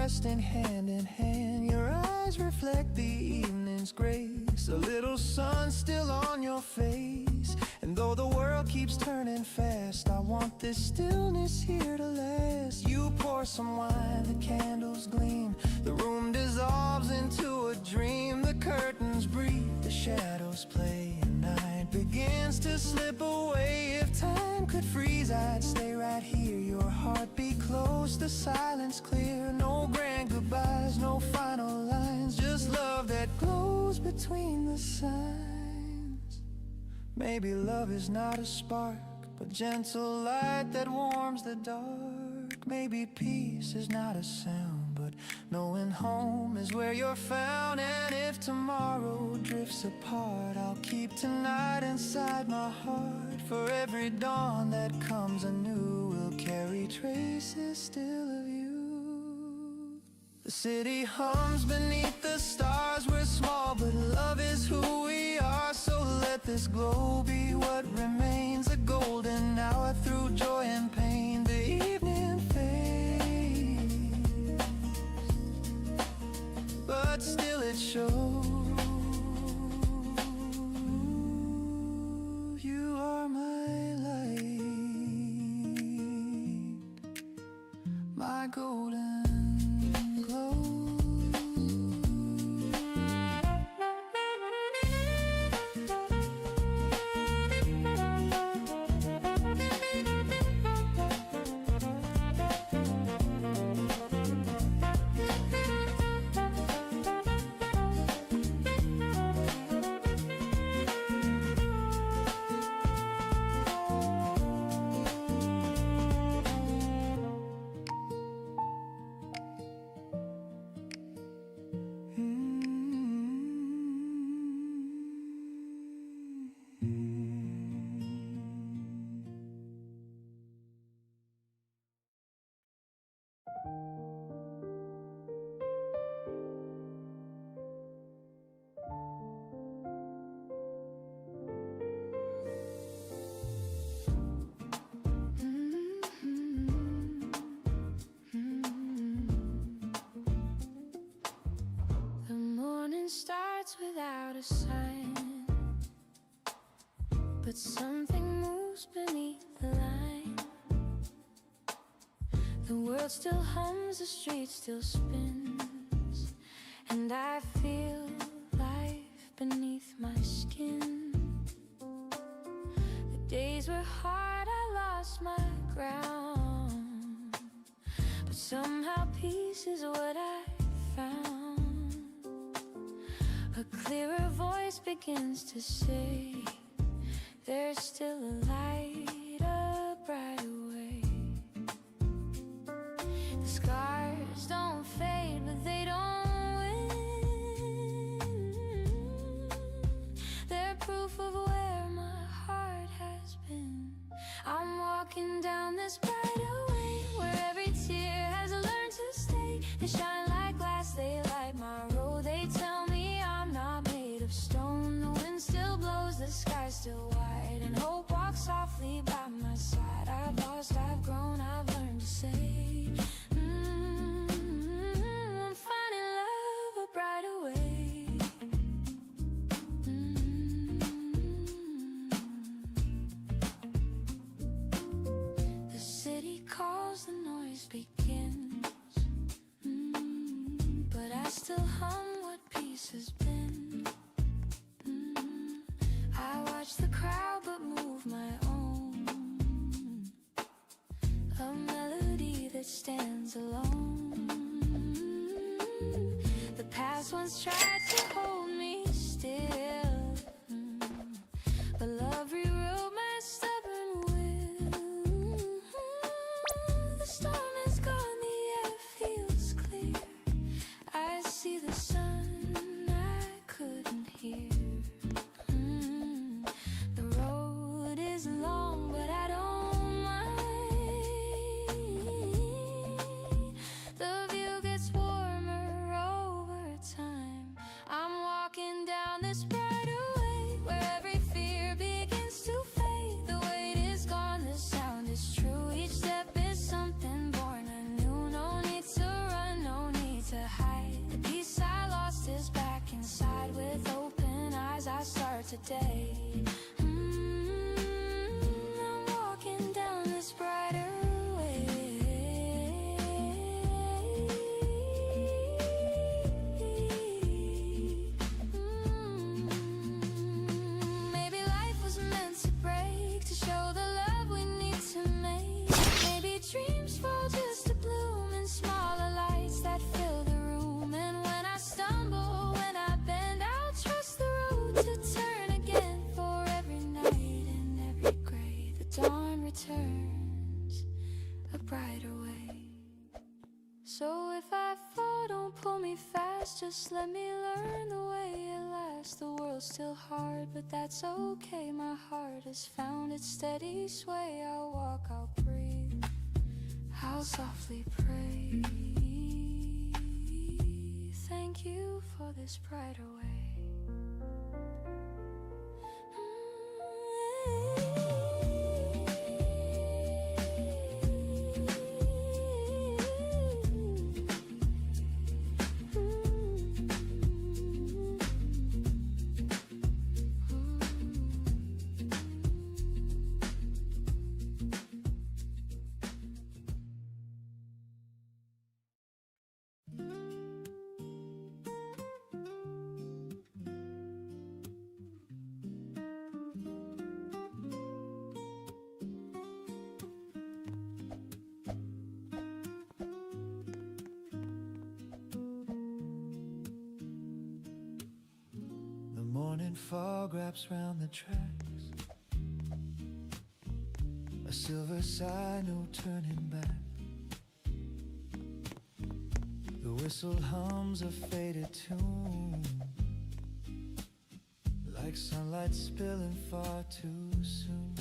resting hand in hand. Your eyes reflect the evening's grace, a little sun still on your face. And though the world keeps turning fast, I want this stillness here to last. You pour some wine, the candles gleam, the room dissolves into a dream. The curtains breathe, the shadows play, and night begins to slip away. If time could freeze, I'd stay right here. Your heartbeat close, the silence clear. No grand goodbyes, no final lines, just love that glows between the signs. Maybe love is not a spark, but gentle light that warms the dark. Maybe peace is not a sound, but knowing home is where you're found. And if tomorrow drifts apart, I'll keep tonight inside my heart. For every dawn that comes anew will carry traces still of you. The city hums beneath the stars. We're small, but love is who we are. So let this glow be what remains, a golden hour through joy and pain. The evening fades, but still it shows. You are my light, my golden glow. The morning starts without a sign, but something moves beneath the line. The world still hums, the street still spins, and I feel life beneath my skin. The days were hard, I lost my ground, but somehow peace is what I found. A clearer voice begins to say, there's still a light, a brighter way. The scars don't fade, but they don't win. They're proof of where my heart has been. I'm walking down this brighter way, where every tear has learned to stay. They shine like glass, they light my road. They tell me I'm not made of stone. The wind still blows, the sky's still wide, and hope walks softly by my side. I've lost, I've grown, I've learned to say, I'm finding love a brighter way. The city calls, the noise begins, but I still hum what peace has been. I watch the crowd but move my own, a melody that stands alone. The past once tried to hold me still, but love rewrote my stubborn will. The storm is gone, the air feels clear. I see the sun I couldn't hear. The road is long, but I don't mind. The view gets warmer over time. I'm walking down this brighter way, where every fear begins to fade. The weight is gone, the sound is true. Each step is something born anew. No need to run, no need today. I'm walking down this brighter way. Maybe life was meant to break, to show the love we need to make. Maybe dreams fall just to bloom in smaller lights that fill the room. And when I stumble, when I bend, I'll trust the road to turn again. For every night and every gray, the dawn returns a brighter way. So if I fall, don't pull me fast, just let me learn the way it lasts. The world's still hard, but that's okay. My heart has found its steady sway. I'll walk, I'll breathe, I'll softly pray. Thank you for this brighter way. Morning fog wraps round the tracks, a silver sign, no turning back. The whistle hums a faded tune, like sunlight spilling far too soon.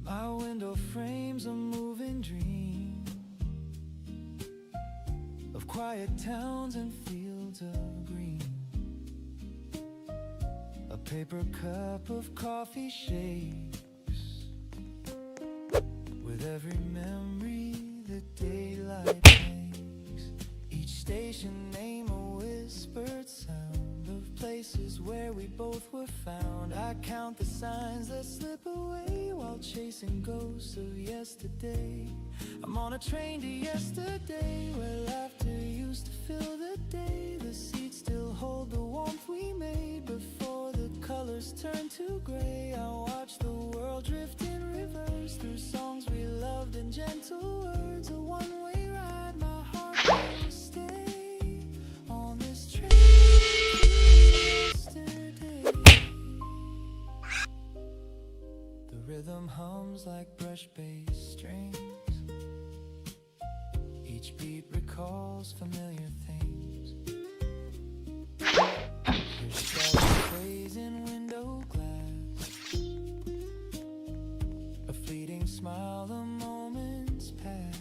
My window frames a moving dream of quiet towns and fields of green. A paper cup of coffee shakes with every memory the daylight makes. Each station name a whispered sound of places where we both were found. I count the signs that slip away while chasing ghosts of yesterday. I'm on a train to yesterday, where laughter used to fill the day. The seats still hold the warmth we made before the colors turn to gray. I watch the world drift in reverse through songs we loved and gentle words. A one-way ride, my heart will stay on this train to yesterday. The rhythm hums like brush-based strings. Each beat recalls familiar things. Your shadow plays in window glass, a fleeting smile, the moments pass.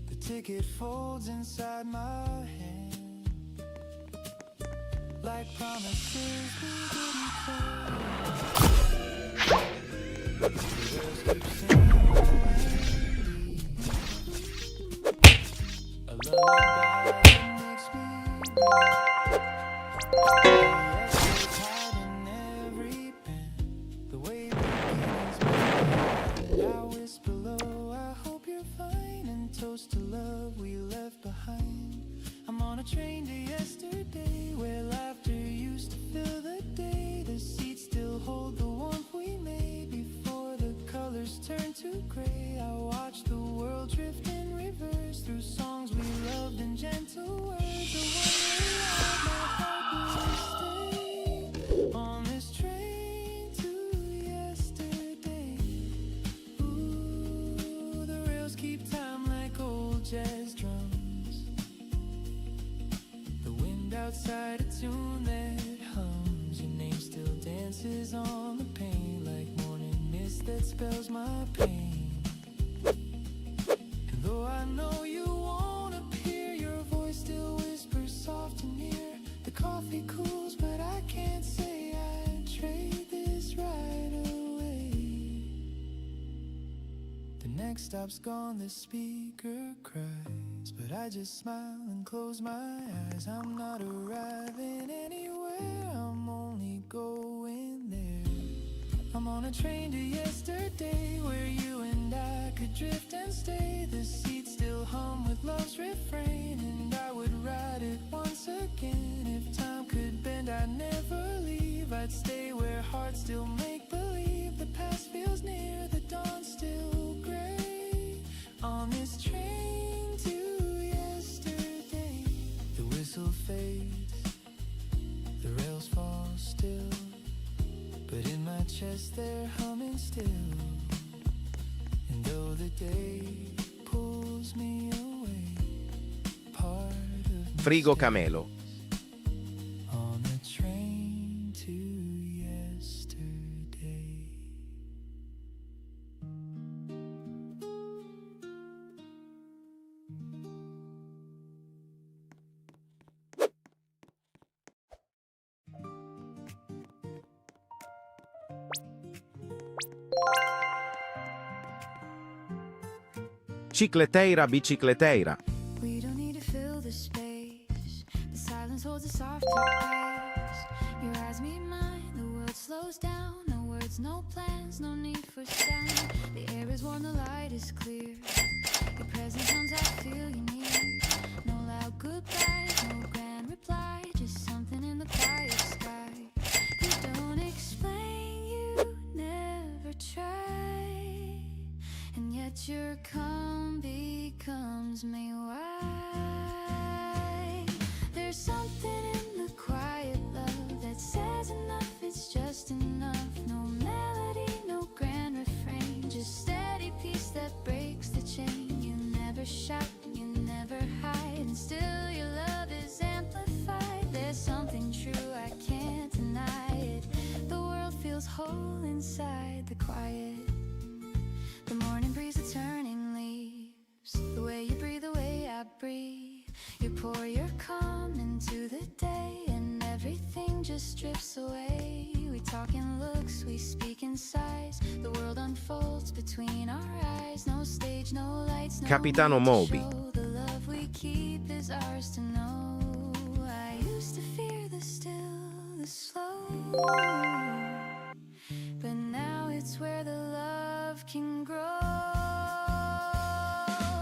The ticket folds inside my hand, like promises we didn't keep. The girls keep singing a lullaby that makes me hiding every pen. The way beginnings made. I whisper low, I hope you're fine, and toast to love we left behind. I'm on a train to yesterday, where laughter used to fill the day. The seats still hold the warmth we made before the colors turn to gray. I watch the world drift in reverse through songs we loved and gentle words. On this train to yesterday. Ooh, the rails keep time like old jazz drums. The wind outside a tune that hums. Your name still dances on the pane, like morning mist that spells my pain. And though I know you won't appear, your voice still whispers soft and near. The coffee cools, but I can't say I'd trade this right away. The next stop's gone, the speaker cries, but I just smile and close my eyes. I'm not arriving anywhere, I'm only going there. I'm on a train to yesterday, where you and I could drift and stay. The seats still hum with love's refrain, and I would ride it once again. If time could bend, I'd never leave. I'd stay where hearts still make believe. The past feels near, the dawn's still gray. On this train to yesterday, the whistle fades, the rails fall still, but in my chest they're humming still. And though the day pulls me away, part of me Frigo Camelo. on the train to yesterday. Cicleteira bicicleteira. We don't need to fill the space. The silence holds a softer pace. Your eyes meet mine, the world slows down. No words, no plans, no need for sound. The air is warm, the light is clear. Your presence comes, I feel you near. No loud goodbyes, no grand reply, just something in the quiet sky. You don't explain, you never try, and yet your calm becomes me. Why? There's something in the quiet love that says enough, it's just enough. No melody, no grand refrain, just steady peace that breaks the chain. You never shout, you never hide, and still your love is amplified. There's something true, I can't deny it. The world feels whole inside the quiet. The morning breeze, the turning leaves, the way you breathe, the way I breathe. You pour your calm into the day, and everything just drifts away. We talk in looks, we speak in sighs. The world unfolds between our eyes. No stage, no lights, no Capitano need to Moby. show. The love we keep is ours to know. I used to fear the still, the slow, but now it's where the love can grow.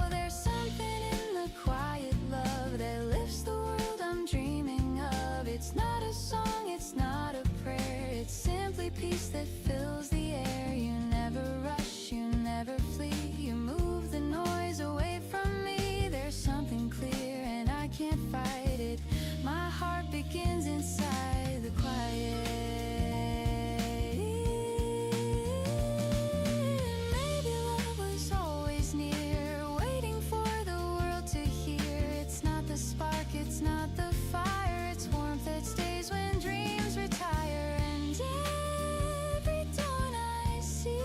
There's something in the quiet love that lifts the world I'm dreaming of. It's not a song, it's not a prayer, it's simply peace that fills the air. You never rush, you never flee, you move the noise away from me. There's something clear and I can't fight it. My heart begins inside the quiet. Maybe love was always near, waiting for the world to hear. It's not the spark, it's not the fire, it's warmth that stays when dreams retire. And every dawn I see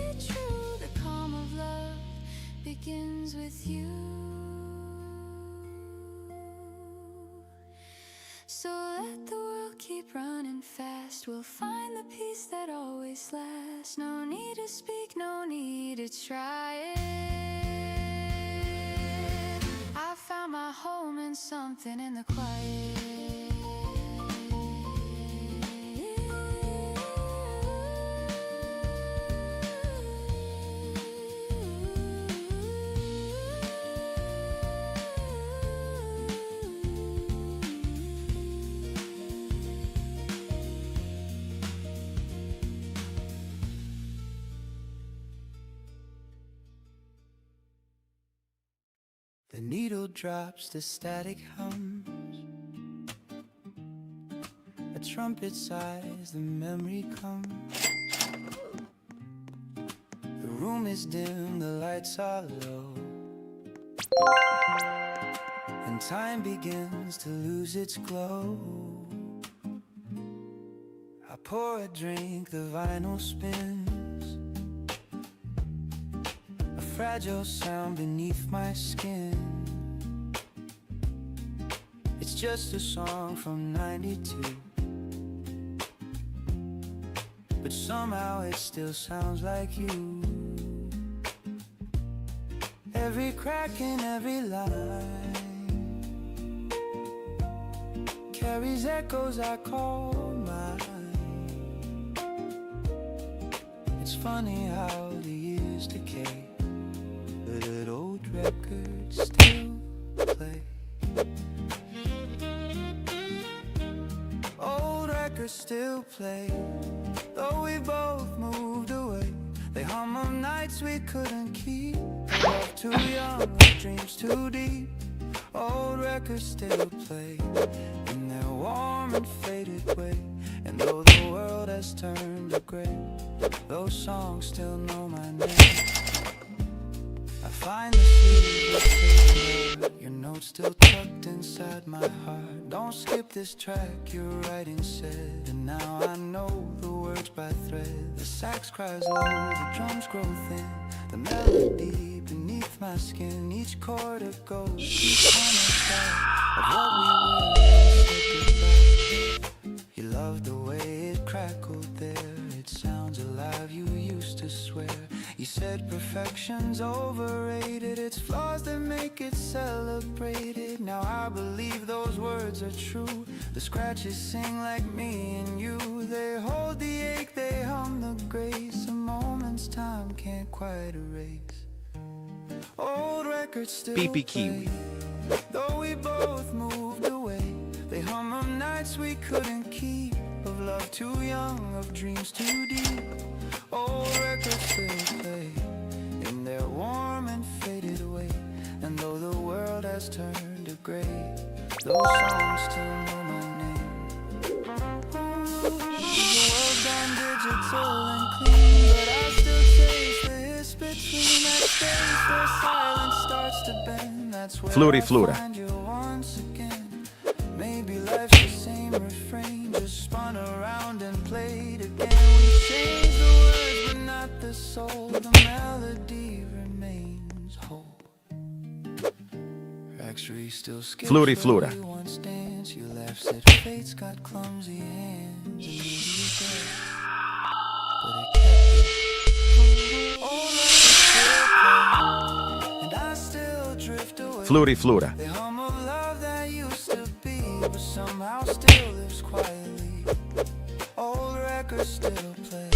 it true, the calm of love begins with you. So let the world keep running fast, we'll find the peace that always lasts. No need to speak, no need to try it. I found my home in something in the quiet. The needle drops, the static hums. A trumpet sighs, the memory comes. The room is dim, the lights are low, and time begins to lose its glow. I pour a drink, the vinyl spins. A fragile sound beneath my skin. It's just a song from '92, but somehow it still sounds like you. Every crack in every line carries echoes I call mine. It's funny how the years decay, but old records still play. Old records still play, though we both moved away. They hum of nights we couldn't keep, love too young, dreams too deep. Old records still play in their warm and faded way. And though the world has turned to gray, those songs still know my name. I find the sleep, your notes still tucked inside my heart. Don't skip this track, your writing said. And now I know the words by thread. The sax cries low, the drums grow thin, the melody beneath my skin. Each chord a ghost, each one a shot of what we were. You loved the way it crackled there. It sounds alive, you used to swear. You said perfection's overrated, it's flaws that make it celebrated. Now I believe those words are true. The scratches sing like me and you. They hold the ache, they hum the grace. A moment's time can't quite erase. Old records still pvpkiwi. play, though we both moved away. They hum of nights we couldn't keep, of love too young, of dreams too deep. Old records still play in their warm and faded way. And though the world has turned to gray, those songs still know my name. The world's gone digital and clean, but I still taste the hiss between that space where silence starts to bend. That's where Flori I Flora. find you once again. Maybe life's the same refrain, just spun around and played again. We changed the words, but not the soul. The melody remains whole. Actually, still skips Flori where Flora. we once danced. You laughed, said fate's got clumsy hands. And maybe it does, but it kept it. Old records still play, and I still drift away. Flori Flora. The hum of love that used to be, but somehow still lives quietly. Old records still play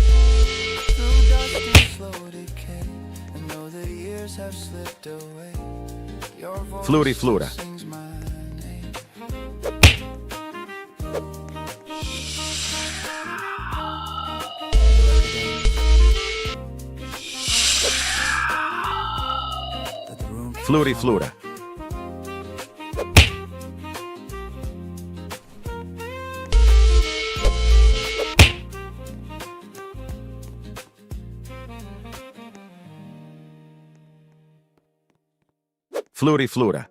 through dust and slow decay. And though the years have slipped away, your voice Flori still Flora. sings my name. Flori Flora. Flori Flora.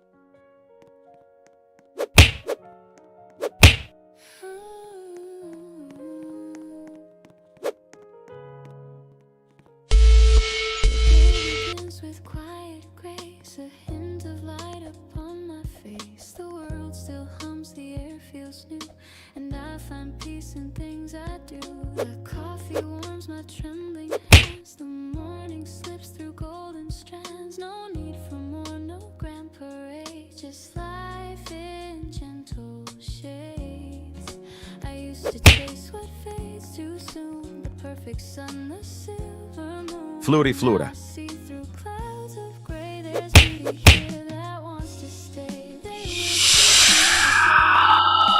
Begins with quiet grace, a hint of light upon my face. The world still hums, the air feels new, and I find peace in things I do. The coffee warms my trembling hands, the morning slips through golden strands. No need for more, no grand parade, just life in gentle shades. I used to chase what fades too soon, the perfect sun, the silver moon. Flori Flora. I see through clouds of gray, there's beauty here that wants to stay. They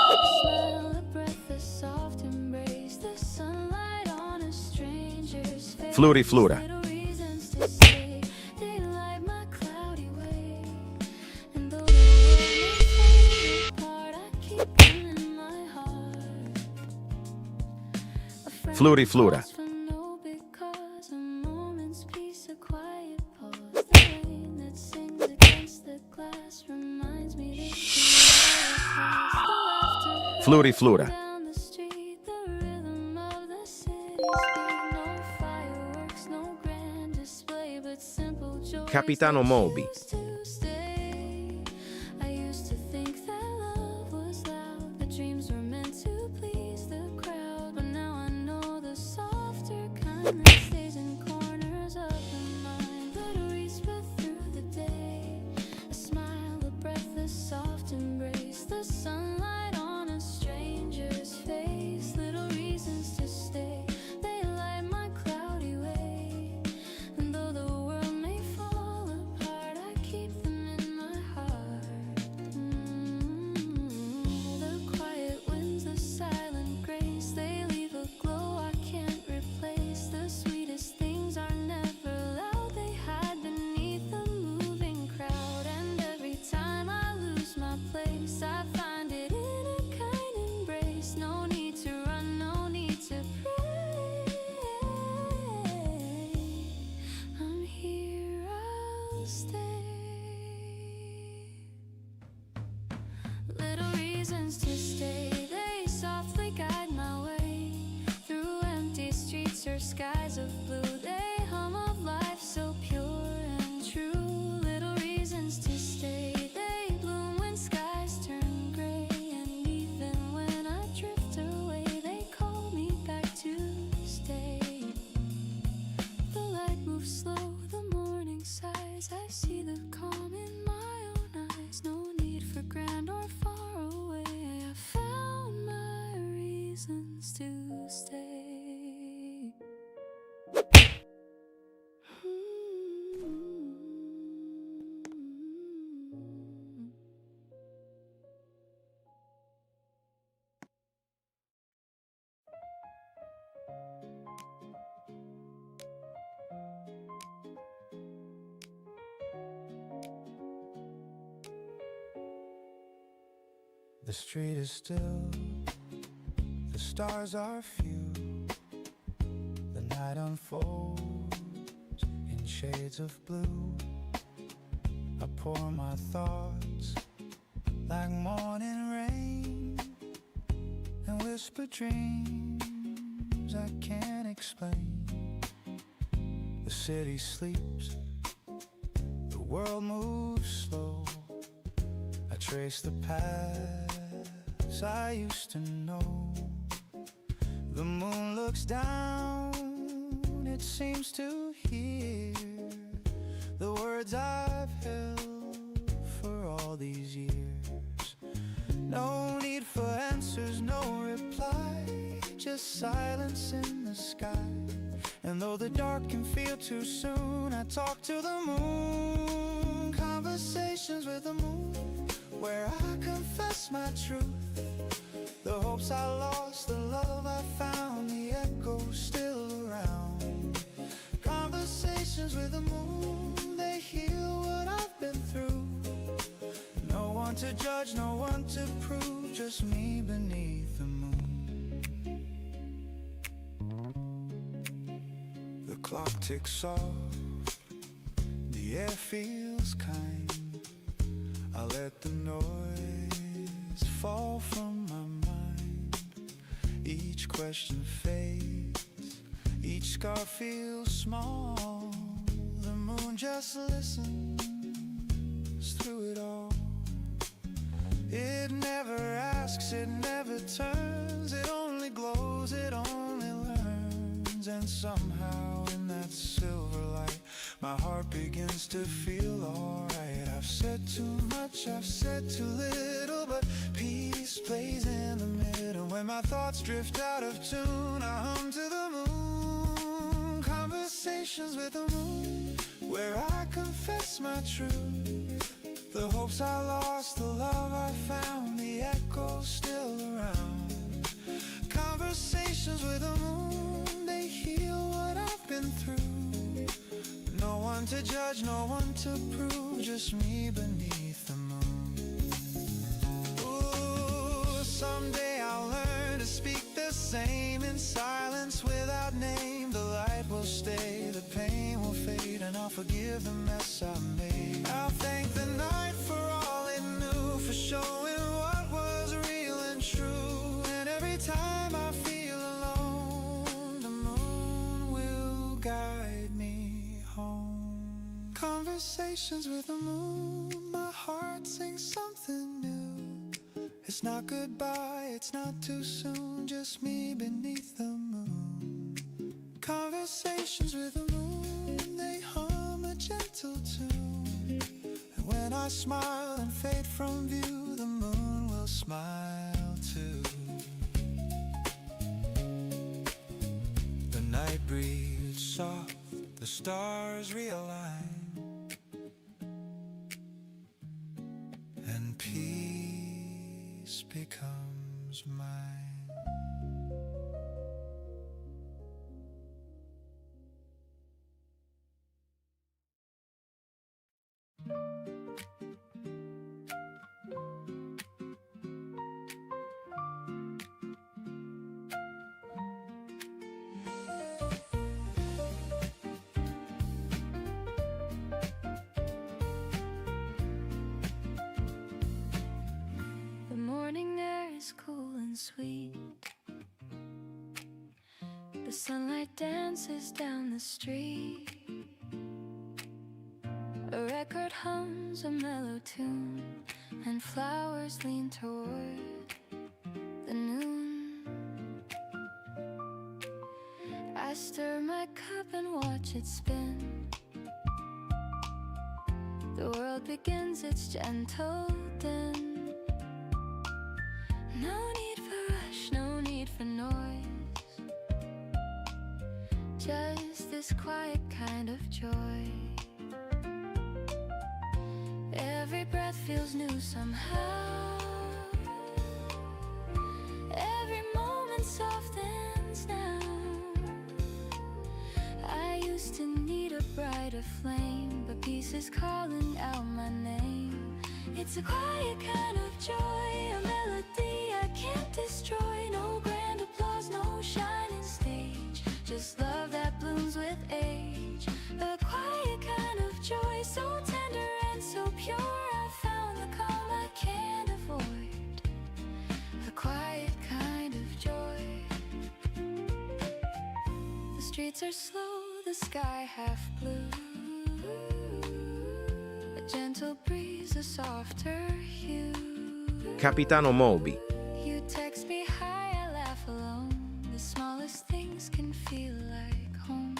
smile, a breath, a soft embrace, the sunlight on a stranger's face. Flori Flora. Little reasons to stay, they light my cloudy way. And though the world may fall apart, I keep them in my heart. A friend Flori Flora. calls for no big cause, a moment's peace, a quiet pause. The rain that sings against the glass reminds me this is our place. The laughter Flori Flora. down the street, the rhythm of the city speed. No fireworks, no grand display, but simple joy. Capitano Moby. I used to think that love was loud, that dreams were meant to please the crowd, but now I know the softer kind that stays in corners of the mind. But a whisper through the day, reasons to stay. They softly guide my way through empty streets or skies of blue. They hum of life so pure and true. Little reasons to stay. They bloom when skies turn gray, and even when I drift away, they call me back to stay. The light moves slow, the morning sighs. I see the calm in my own eyes. No need for grand or far away. I found my reasons to stay. The street is still, the stars are few. The night unfolds in shades of blue. I pour my thoughts like morning rain and whisper dreams I can't explain. The city sleeps, the world moves slow. I trace the paths I used to know. The moon looks down, it seems to hear the words I've held for all these years. No need for answers, no reply, just silence in the sky. And though the dark can feel too soon, I talk to the moon. Conversations with the moon, where I confess my truth. The hopes I lost, the love I found, the echo still around. Conversations with the moon, they heal what I've been through. No one to judge, no one to prove, just me beneath the moon. The clock ticks off, the air feels kind. I let the noise fall from my mind. Each question fades, each scar feels small. The moon just listens through it all. It never asks, it never turns. It only glows, it only learns. And somehow in that silver light, my heart begins to feel alright. I've said too much, I've said too little, but peace plays in the middle. When my thoughts drift out of tune, I hum to the moon. Conversations with the moon, where I confess my truth. The hopes I lost, the love I found, the echo still around. Conversations with the moon, they heal what I've been through. No one to judge, no one to prove, just me beneath the moon. Ooh, someday I'll learn to speak the same in silence without name. The light will stay, the pain will fade, and I'll forgive the mess I made. I'll thank the night for all it knew, for showing what was real and true. And every time I feel alone, the moon will guide me home. Conversations with the moon, my heart sings something new. It's not goodbye, it's not too soon, just me beneath the moon. Conversations with the moon, they hum a gentle tune. And when I smile and fade from view, the moon will smile too. The night breathes soft, the stars realign, and peace becomes mine. The morning sweet. The sunlight dances down the street. A record hums a mellow tune, and flowers lean toward the noon. I stir my cup and watch it spin. The world begins its gentle din. No need for rush, no need for noise, just this quiet kind of joy. Every breath feels new somehow. Every moment softens now. I used to need a brighter flame, but peace is calling out my name. It's a quiet kind of joy, a melody I can't destroy. No grand applause, no shining stage, just love that blooms with age. A quiet kind of joy, so tender and so pure. I found the calm I can't avoid. A quiet kind of joy. The streets are slow, the sky half blue. A gentle breeze, a softer hue. Capitano Moby. You text me hi, I laugh alone. The smallest things can feel like home.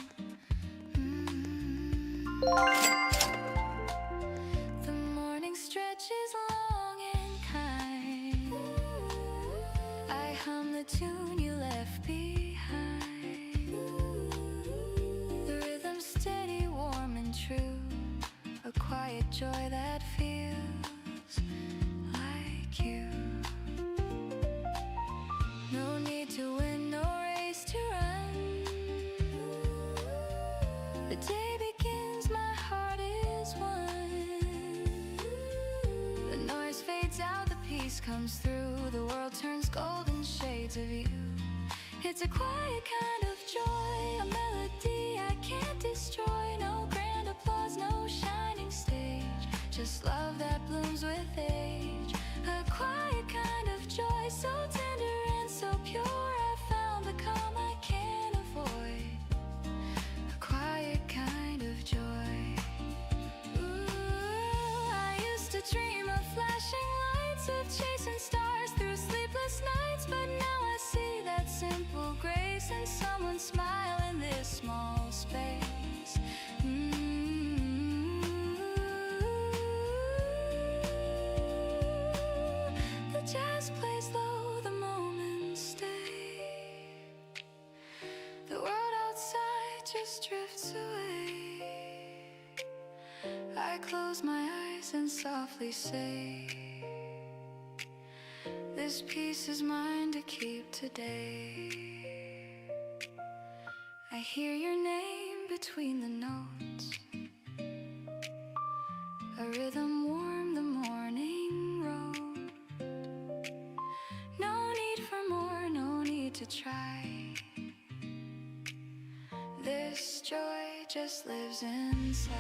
The morning stretches long and kind. I hum the tune you left behind. The rhythm steady, warm and true. A quiet joy that feels like you. No need to win, no race to run. The day begins, my heart is one. The noise fades out, the peace comes through. The world turns golden shades of you. It's a quiet kind of joy, a melody I can't destroy. No grand applause, no shining stage, just love that blooms with age. A quiet kind of joy, so tender and so pure. I found the calm I can't avoid. A quiet kind of joy. Ooh, I used to dream of flashing lights, of chasing stars through sleepless nights, but now I see that simple grace and someone smile in this small space. The jazz plays low, the moments stay. The world outside just drifts away. I close my eyes and softly say, this peace is mine to keep today. I hear your name between the notes, a rhythm warm the morning road. No need for more, no need to try. This joy just lives inside.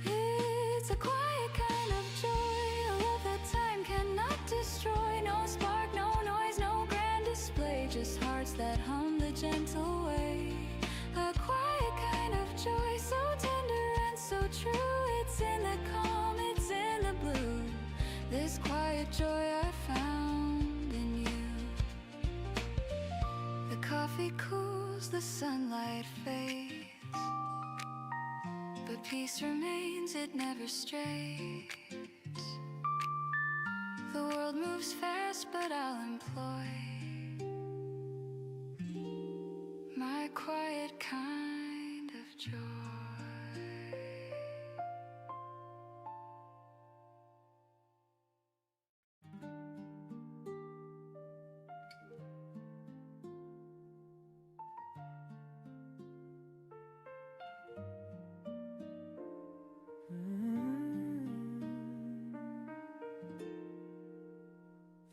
It's a quiet kind of joy, a love that time cannot destroy. No spark, no noise, no grand display, just hearts that hum the gentle way. A quiet kind of joy, so tender and so true. It's in the calm, it's in the blue. This quiet joy I found in you. The coffee cools, the sunlight fades, but peace remains, it never strays. The world moves fast, but I'll employ my quiet kind of joy.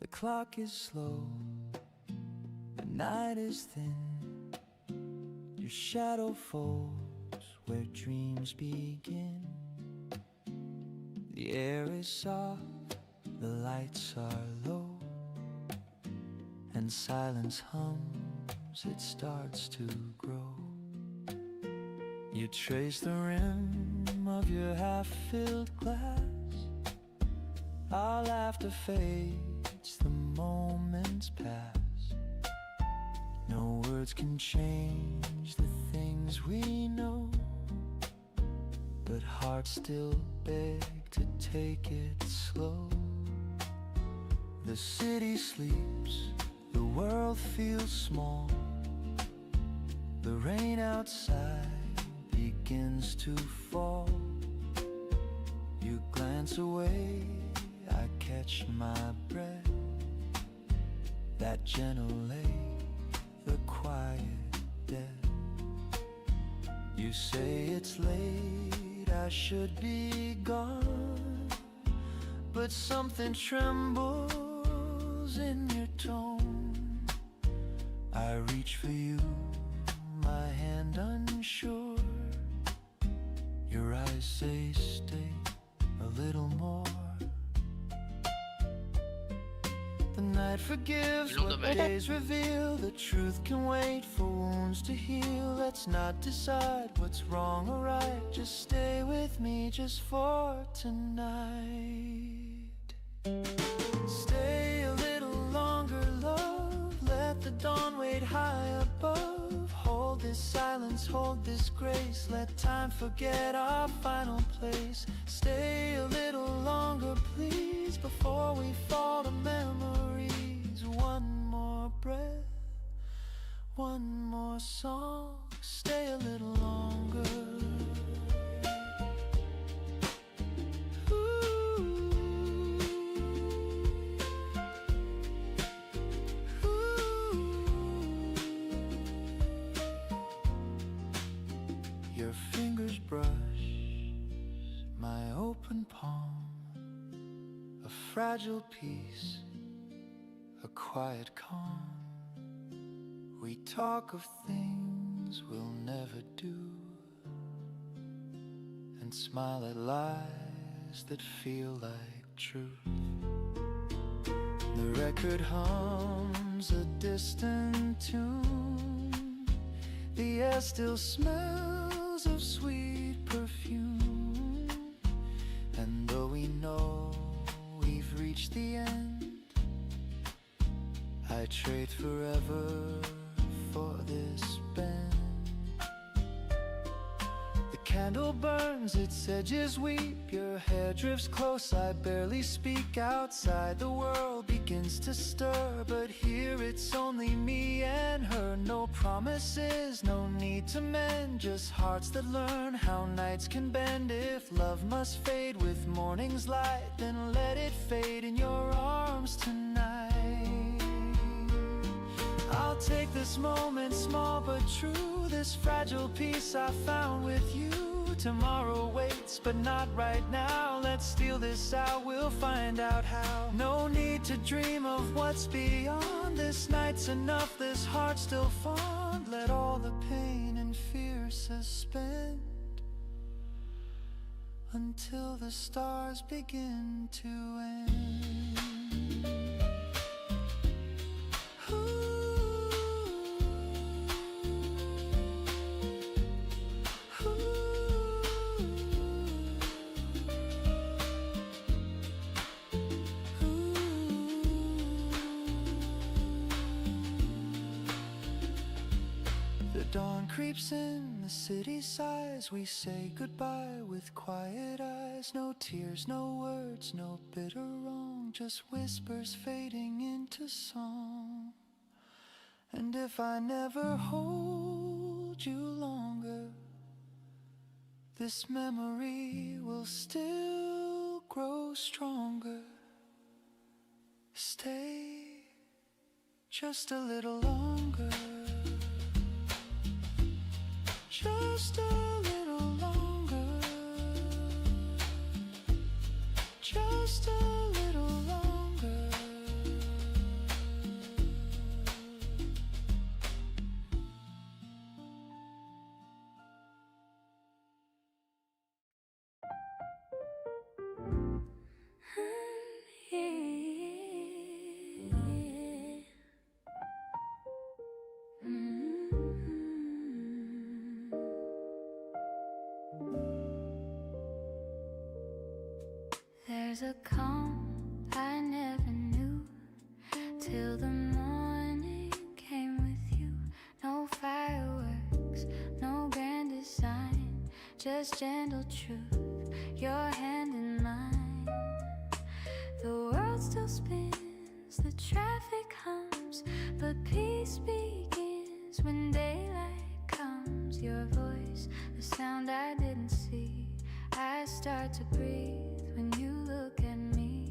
The clock is slow, the night is thin. Your shadow folds where dreams begin. The air is soft, the lights are low. and silence hums, it starts to grow. You trace the rim of your half-filled glass. Our laughter fades, the moments pass. No words can change the things we know, but hearts still beg to take it slow. The city sleeps, the world feels small. The rain outside begins to fall. You glance away, I catch my breath. That gentle lake, the quiet death. You say it's late, I should be gone, but something trembles in your tone. I reach for you, my hand unsure. Your eyes say stay a little more. The night forgives what days reveal. The truth can wait for wounds to heal. Let's not decide what's wrong or right. Just stay with me just for tonight. Stay a little longer, love. Let the dawn wait high above. Hold this silence, hold this grace. Let time forget our final place. Stay a little longer, please, before we fall to memories. One more breath, one more song. Stay a little longer. Your fingers brush my open palm, a fragile piece, a quiet calm. We talk of things we'll never do, and smile at lies that feel like truth. The record hums a distant tune. The air still smells of sweet perfume, and though we know we've reached the end, I trade forever for this bend. The candle burns, its edges weep. Your hair drifts close, I barely speak. Outside the world begins to stir, but here it's only me and her. No promises, no need to mend, just hearts that learn how nights can bend. If love must fade with morning's light, then let it fade in your arms tonight. I'll take this moment, small but true, this fragile piece I found with you. Tomorrow waits, but not right now. Let's steal this out, we'll find out how. No need to dream of what's beyond. This night's enough, this heart's still fond. Let all the pain and fear suspend until the stars begin to end. Dawn creeps in, the city sighs. We say goodbye with quiet eyes. No tears, no words, no bitter wrong, just whispers fading into song. And if I never hold you longer, this memory will still grow stronger. Stay just a little longer. Just a little longer. Just a little longer. There's a calm I never knew till the morning came with you. No fireworks, no grand design, just gentle truth, your hand in mine. The world still spins, the traffic hums, but peace begins when daylight comes. Your voice, the sound I didn't see, I start to breathe when you look at me.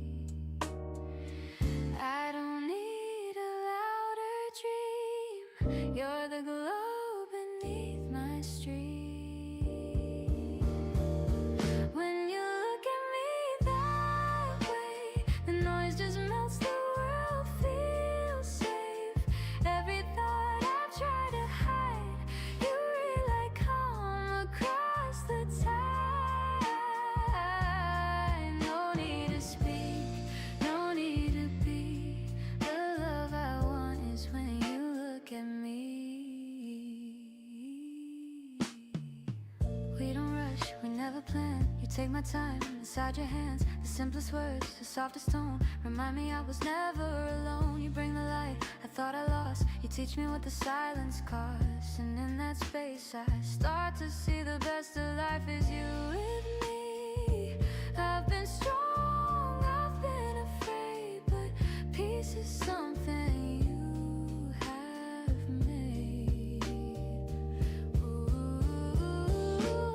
I don't need a louder dream, you're the glow beneath my stream. When you look at me that way, the noise just melts, the world feels safe. Every thought I've tried to hide, you read like calm across the tide. No need to speak, no need to be. The love I want is when you look at me. We don't rush, we never plan. You take my time inside your hands. The simplest words, the softest tone, remind me I was never alone. You bring the light I thought I lost, you teach me what the silence costs. And in that space I start to see the best of life is you with me. I've been strong, I've been afraid, but peace is something you have made. Ooh,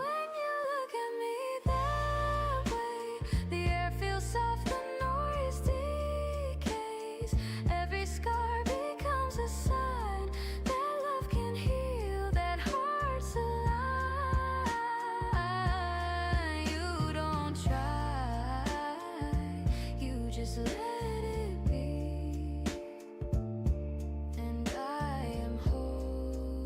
when you look at me that way, the air feels soft, the noise decays. Every scar becomes a sign that love can heal, that heart's alive. You don't try, you just let it be. And I am whole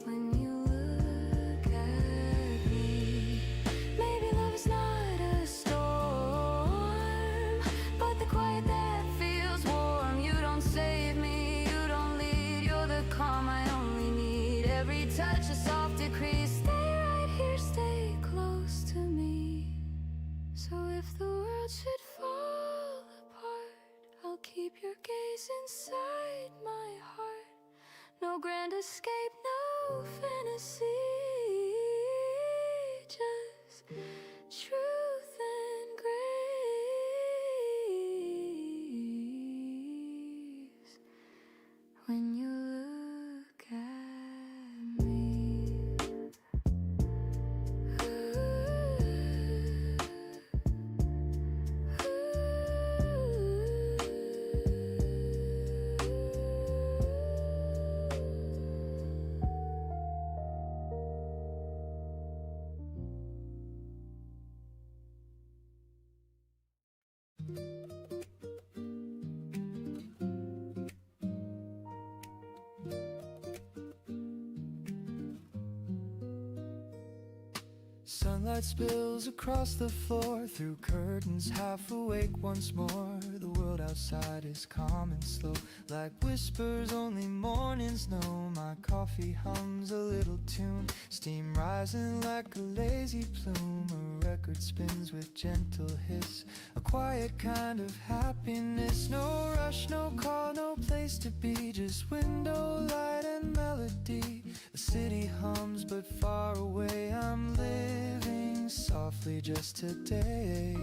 when you look at me. Maybe love is not a storm, but the quiet that feels warm. You don't save me, you don't lead, you're the calm I only need. Every touch a soft decree, stay right here, stay close to me. So if the world should fall apart, I'll keep your gaze inside my heart. No grand escape, no fantasy, just truth and grace. When you look at me. Sunlight spills across the floor, through curtains, half awake once more. The world outside is calm and slow, like whispers only mornings know. My coffee hums a little tune, steam rising like a lazy plume. A record spins with gentle hiss, a quiet kind of happiness. No rush, no call, no place to be, just window light and melody. The city hums but far away, I'm living softly just today.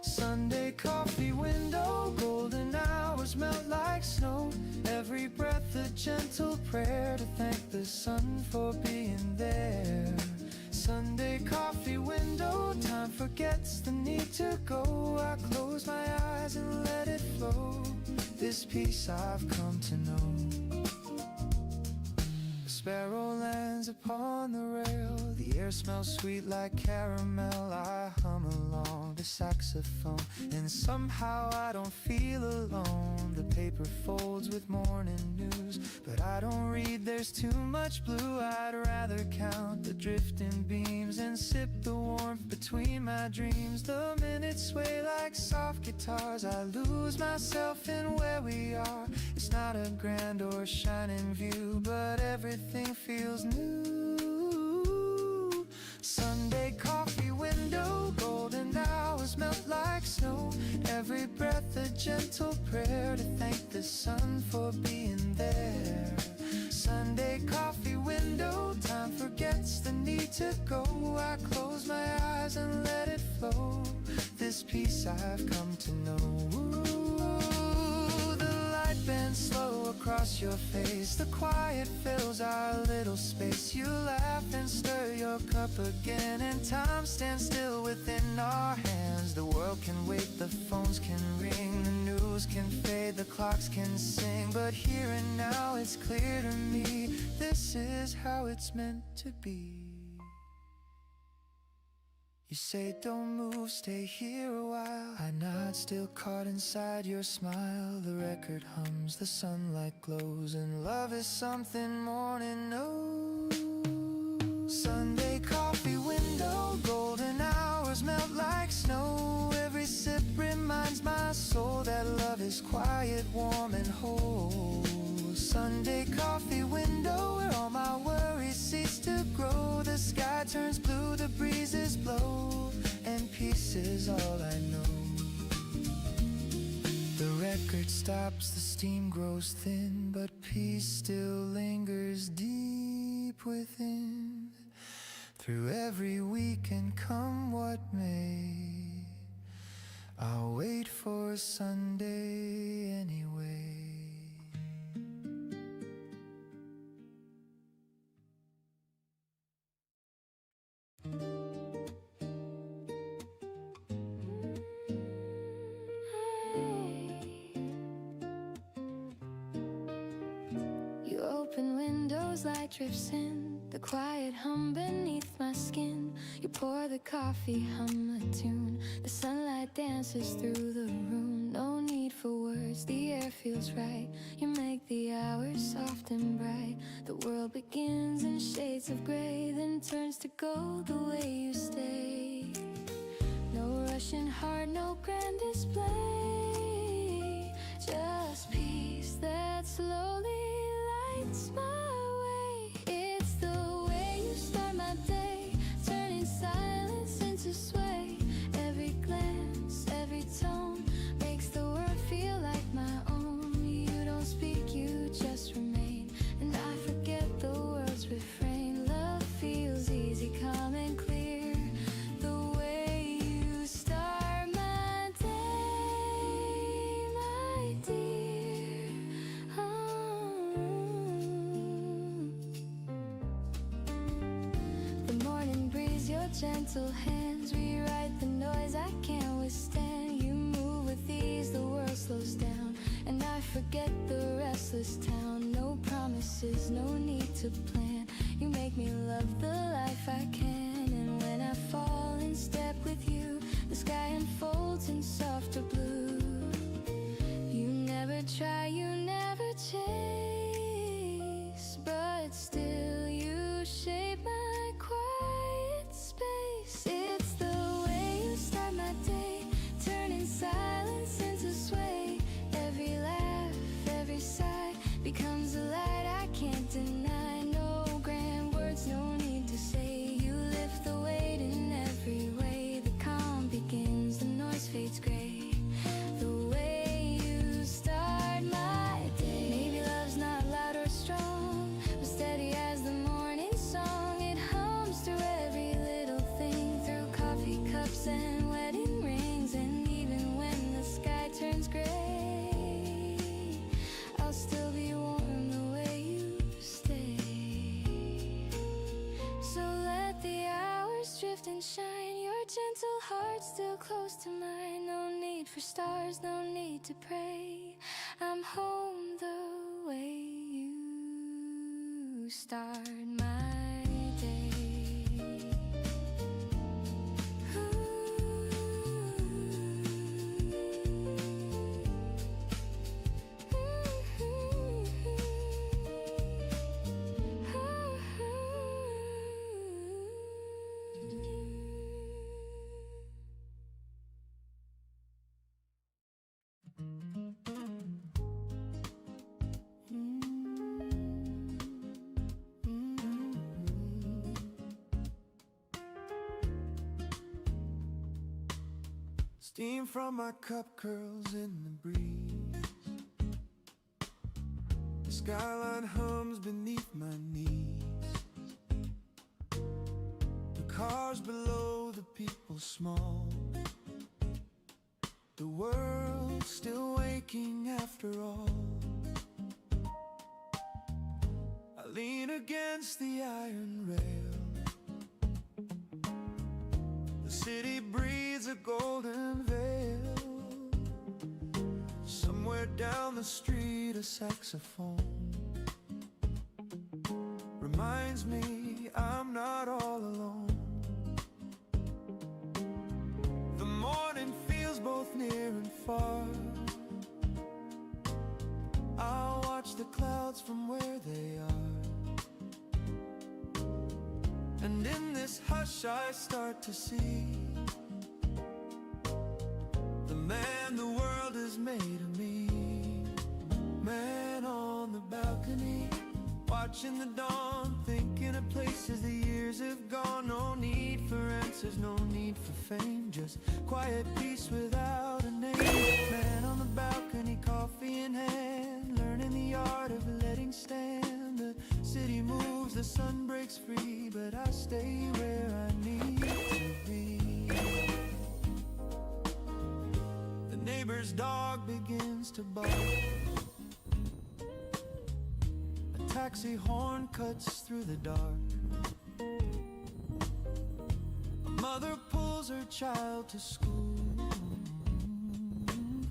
Sunday coffee window, golden hours melt like snow. Every breath a gentle prayer to thank the sun for being there. Sunday coffee window, time forgets the need to go. I close my eyes and let it flow, this peace I've come to know. A sparrow lands upon the rail, the air smells sweet like caramel. I hum along the saxophone, and somehow I don't feel alone. The paper folds with morning news, but I don't read, there's too much blue. I'd rather count the drifting beams and sip the warmth between my dreams. The minutes sway like soft guitars, I lose myself in where we are. It's not a grand or shining view, but everything feels new. Sunday coffee the sun for being there. Sunday coffee window, time forgets the need to go. I close my eyes and let it flow. This peace I've come to know. Ooh, the light bends slow across your face. The quiet fills our little space. You laugh and stir your cup again, and time stands still within our hands. The world can wait, the phones can ring, the news can fade, the clocks can sing, but here and now it's clear to me, this is how it's meant to be. You say don't move, stay here a while. I nod, still caught inside your smile. The record hums, the sunlight glows, and love is something morning knows. Sunday coffee window, golden hours melt like snow. Every sip reminds my soul that love is quiet, warm and whole. Sunday coffee window, where all my worries cease to grow. The sky turns blue, the breezes blow, and peace is all I know. The record stops, the steam grows thin, but peace still lingers deep within. Through every week and come what may, I'll wait for Sunday anyway. You open windows, light drifts in, the quiet hum beneath my skin. You pour the coffee, hum a tune, the sunlight dances through the room. No need for words, the air feels right. You make the hours soft and bright. The world begins in shades of gray, then turns to gold the way you stay. No rushing heart, no grand display, just peace that slowly lights my way. It's the way you start my day, turning silence into sway. Every glance, every tone makes the world feel like my own. You don't speak, you just remain, and I forget the world's refrain. Love feels easy, calm and clear, the way you start my day, my dear. The morning breeze, your gentle hands rewrite the noise I can't withstand. You move with ease, the world slows down, and I forget the restless town. No promises, no need to plan. You make me love the life I can, and when I fall in step with you, the sky unfolds in softer blue. You never try, you never chase, but still you shape my quiet space. It's the way you start my day, turning silence into sway. Every laugh, every sigh becomes a light I can't deny. No grand words, no need to say. You lift the weight in every way. The calm begins, the noise fades gray. The way you start my day. Maybe love's not loud or strong, but steady as the morning song. It hums through every little thing, through coffee cups and wedding rings. And even when the sky turns gray, I'll still be warm the way you stay. So let the hours drift and shine, your gentle heart still close to mine. No need for stars, no need to pray. I'm home the way you start my day. Steam from my cup curls in the breeze. skyline hums beneath my knees. The cars below, the people small. The world's still waking after all. I lean against the iron rail. The city breathes a golden veil. Somewhere down the street a saxophone reminds me I'm not all alone. The morning feels both near and far. I'll watch the clouds from where they are. And in this hush I start to see the man the world has made of me. Man on the balcony, watching the dawn, thinking of places the years have gone. No need for answers, no need for fame, just quiet peace without a name. Man on the balcony, coffee in hand, learning the art of letting stand. The city moves, the sun breaks free, but I stay where I need to be. The neighbor's dog begins to bark. A taxi horn cuts through the dark. A mother pulls her child to school, and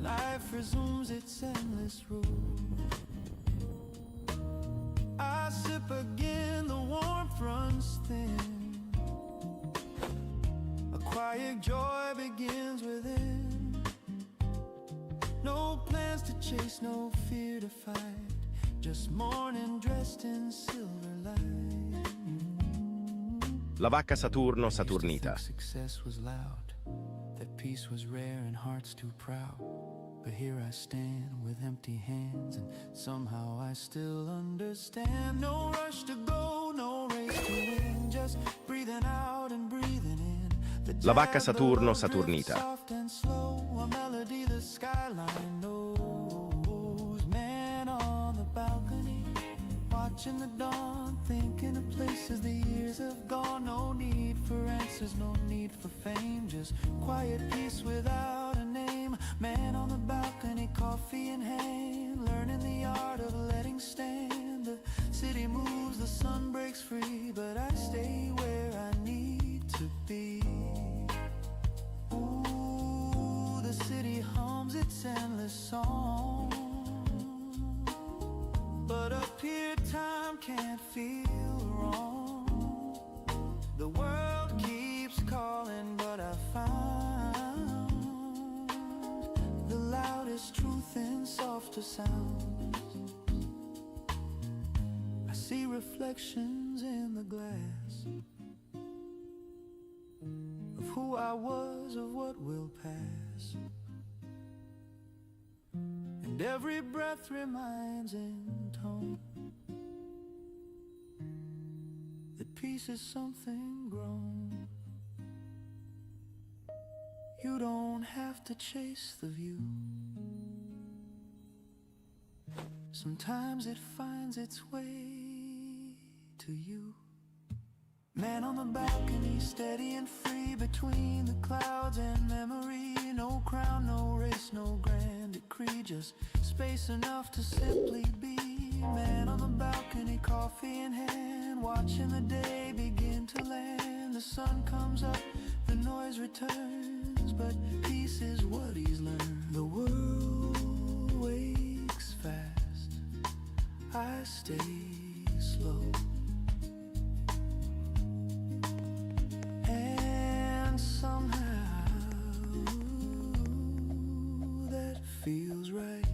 life resumes its endless rule. I sip again, the warmth runs thin. A quiet joy begins within. No plans to chase, no fear to fight, just morning dressed in silver light. La vacca Saturno Saturnita. Success was loud, that peace was rare and hearts too proud. But here I stand with empty hands, and somehow I still understand. No rush to go, no race to win, just breathing out and breathing in. La vacca Saturno Saturnita. Soft and slow, a melody the skyline knows. Man on the balcony, watching the dawn, thinking of places the years have gone. No need for answers, no need for fame, just quiet peace without a name. Man on the balcony, coffee in hand, learning the art of letting stand. The city moves, the sun breaks free, but I stay where I need to be. Ooh, the city hums its endless song, but up here time can't feel wrong. The world keeps calling, but I found the loudest truth in softer sounds. I see reflections in the glass of who I was, of what will pass. And every breath reminds in tone that peace is something grown. You don't have to chase the view. Sometimes it finds its way to you. Man on the balcony, steady and free between the clouds and memory. No crown, no race, no grand decree, just space enough to simply be. Man on the balcony, coffee in hand, watching the day begin to land. The sun comes up, the noise returns, but peace is what he's learned. The world wakes fast, I stay slow. And somehow that feels right.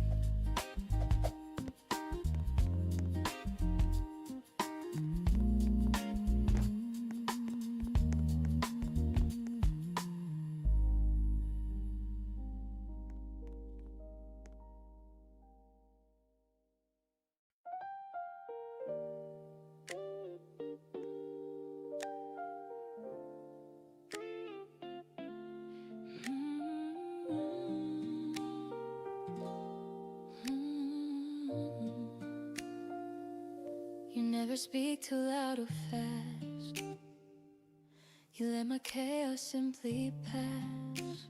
never speak too loud or fast. You let my chaos simply pass.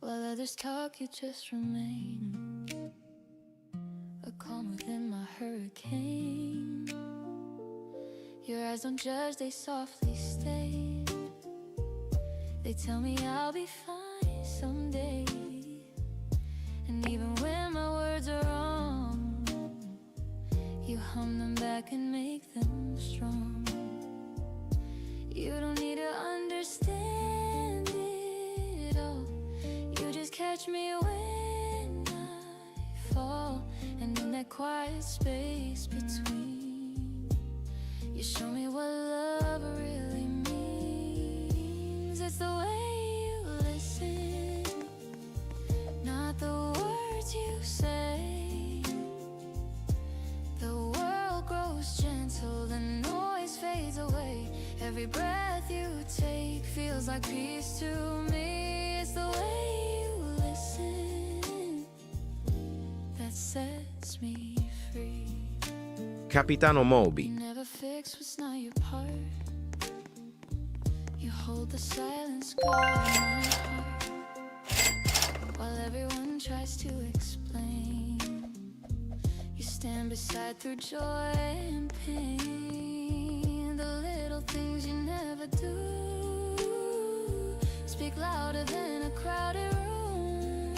While others talk, you just remain a calm within my hurricane. Your eyes don't judge, they softly stay. They tell me I'll be fine someday. And even when my words are wrong, you hum them back and make them strong. You don't need to understand it all. You just catch me when I fall. And in that quiet space between, you show me what love really means. It's the way you listen, not the words you say. The world grows gentle, the noise fades away. Every breath you take feels like peace to me. It's the way you listen that sets me free. Capitano You Moby. never fix what's not your part. You hold the silence guard in my heart. While everyone tries to explain, you stand beside through joy and pain. The little things you never do speak louder than a crowded room.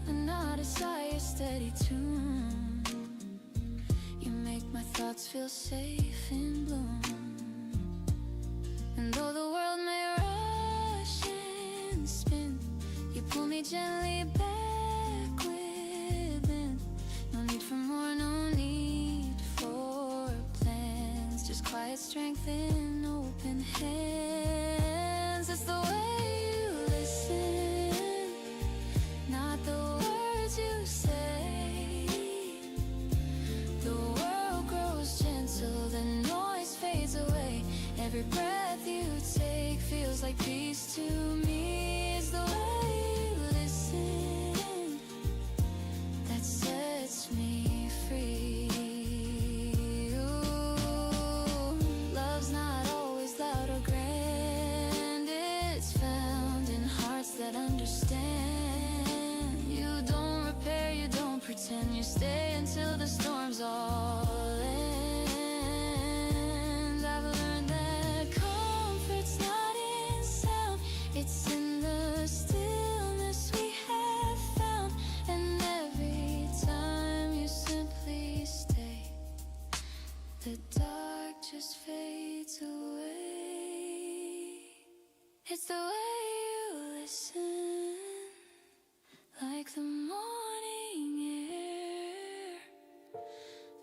Not a sigh, a steady tune. You make my thoughts feel safe in bloom. And though the world may rush and spin, you pull me gently back within. No need for more, no need for plans. Just quiet strength in open hands. It's the way you listen, not the words you say. The world grows gentle, the noise fades away. Every breath you take feels like peace to me. It's the way you listen that sets me free. Ooh, love's not always loud or grand. It's found in hearts that understand. You don't repair, you don't pretend. You stay until the storms all end. I've learned that comfort's not in sound. It's in the stillness we have found. And every time you simply stay, the dark just fades away. It's the way you listen, like the morning air.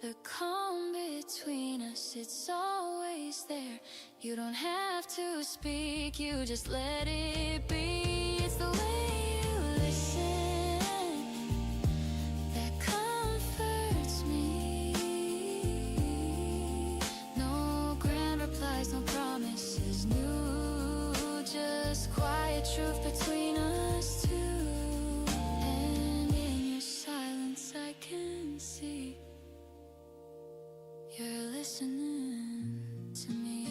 The calm between us, it's always there. You don't have to speak, you just let it be. It's the way you listen that comforts me. No grand replies, no promises new. Just quiet truth between us two. And in your silence I can see you're listening to me.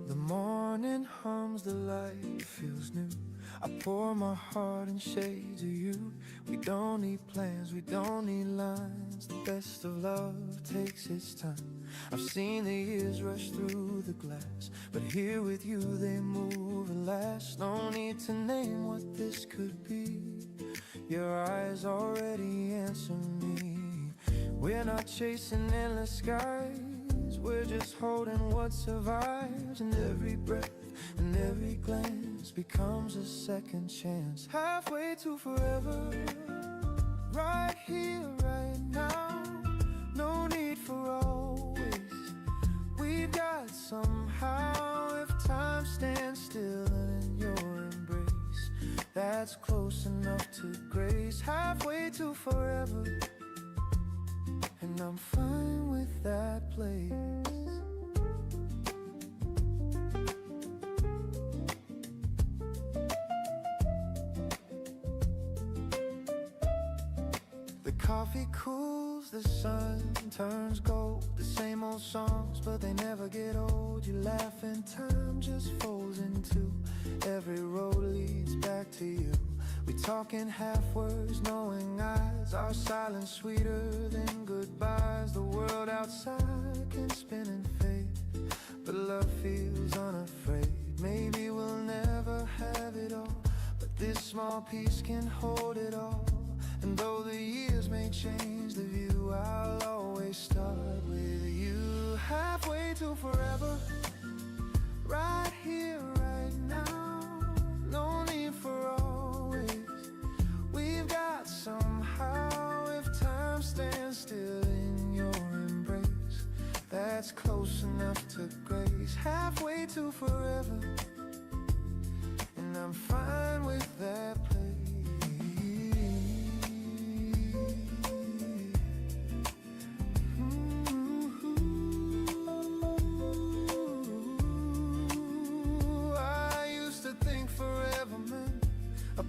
The morning hums, the light feels new. I pour my heart in shades of you. We don't need plans, we don't need lines. The best of love takes its time. I've seen the years rush through the glass, but here with you they move and last. No need to name what this could be. Your eyes already answer me. We're not chasing endless skies, we're just holding what survives. And every breath and every glance chances becomes a second chance. Halfway to forever, right here, right now. No need for always. We've got somehow. If time stands still in your embrace, that's close enough to grace. Halfway to forever, and I'm fine with that place. The coffee cools, the sun turns gold. The same old songs, but they never get old. You laugh and time just folds in two. Every road leads back to you. We talk in half words, knowing eyes. Our silence sweeter than goodbyes. The world outside can spin and fade, but love feels unafraid. Maybe we'll never have it all, but this small piece can hold it all. And though the years may change the view, I'll always start with you. Halfway to forever, right here, right now. No need for always. We've got somehow. If time stands still in your embrace, that's close enough to grace. Halfway to forever, and I'm fine with that place.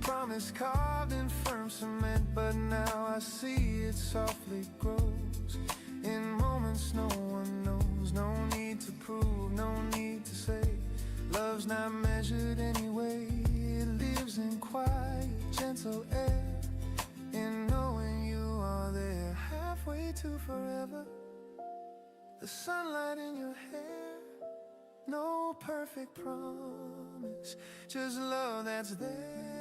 Promise carved in firm cement, but now I see it softly grows in moments no one knows. No need to prove, no need to say. Love's not measured anyway. It lives in quiet, gentle air, in knowing you are there. Halfway to forever, the sunlight in your hair. No perfect promise, just love that's there.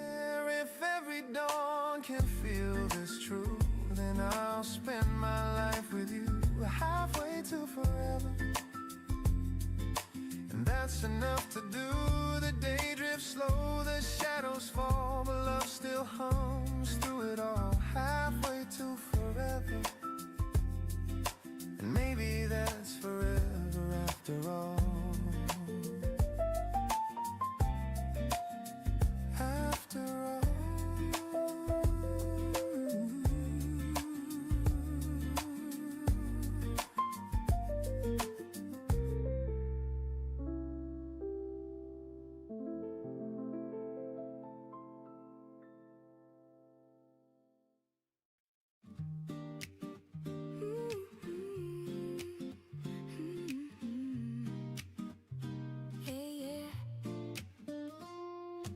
If every dawn can feel this true, then I'll spend my life with you. Halfway to forever, and that's enough to do. The day drifts slow, the shadows fall, but love still hums through it all. Halfway to forever, and maybe that's forever after all. After all.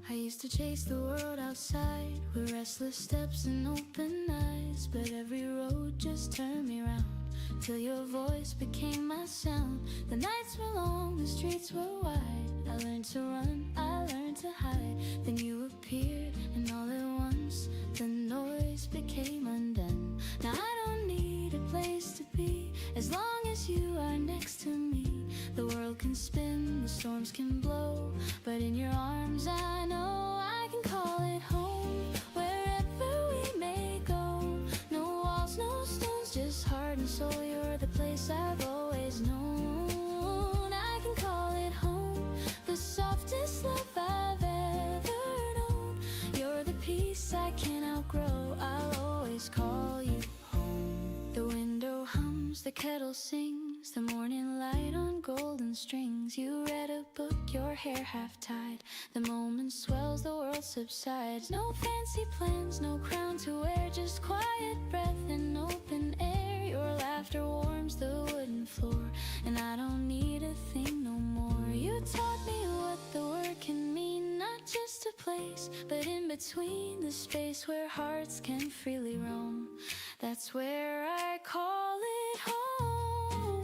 I used to chase the world outside with restless steps and open eyes, but every road just turned me round till your voice became my sound. The nights were long, the streets were wide. I learned to run, I learned to hide. Then you appeared, and all at once the noise became undone. Now I don't need a place to be as long as you are next to me. The world can spin, the storms can blow, but in your arms I know I can call it home. Wherever we may go, no walls, no stones, just heart and soul. You're the place I've always known. I can call it home, the softest love I've ever known. You're the peace I can't outgrow. I'll always call you home. The window hums, the kettle sings, the morning light on golden strings. You read a book, your hair half tied. The moment swells, the world subsides. No fancy plans, no crown to wear, just quiet breath and open air. Your laughter warms the wooden floor, and I don't need a thing no more. You taught me what the word can mean, not just a place, but in between, the space where hearts can freely roam. That's where I call it home.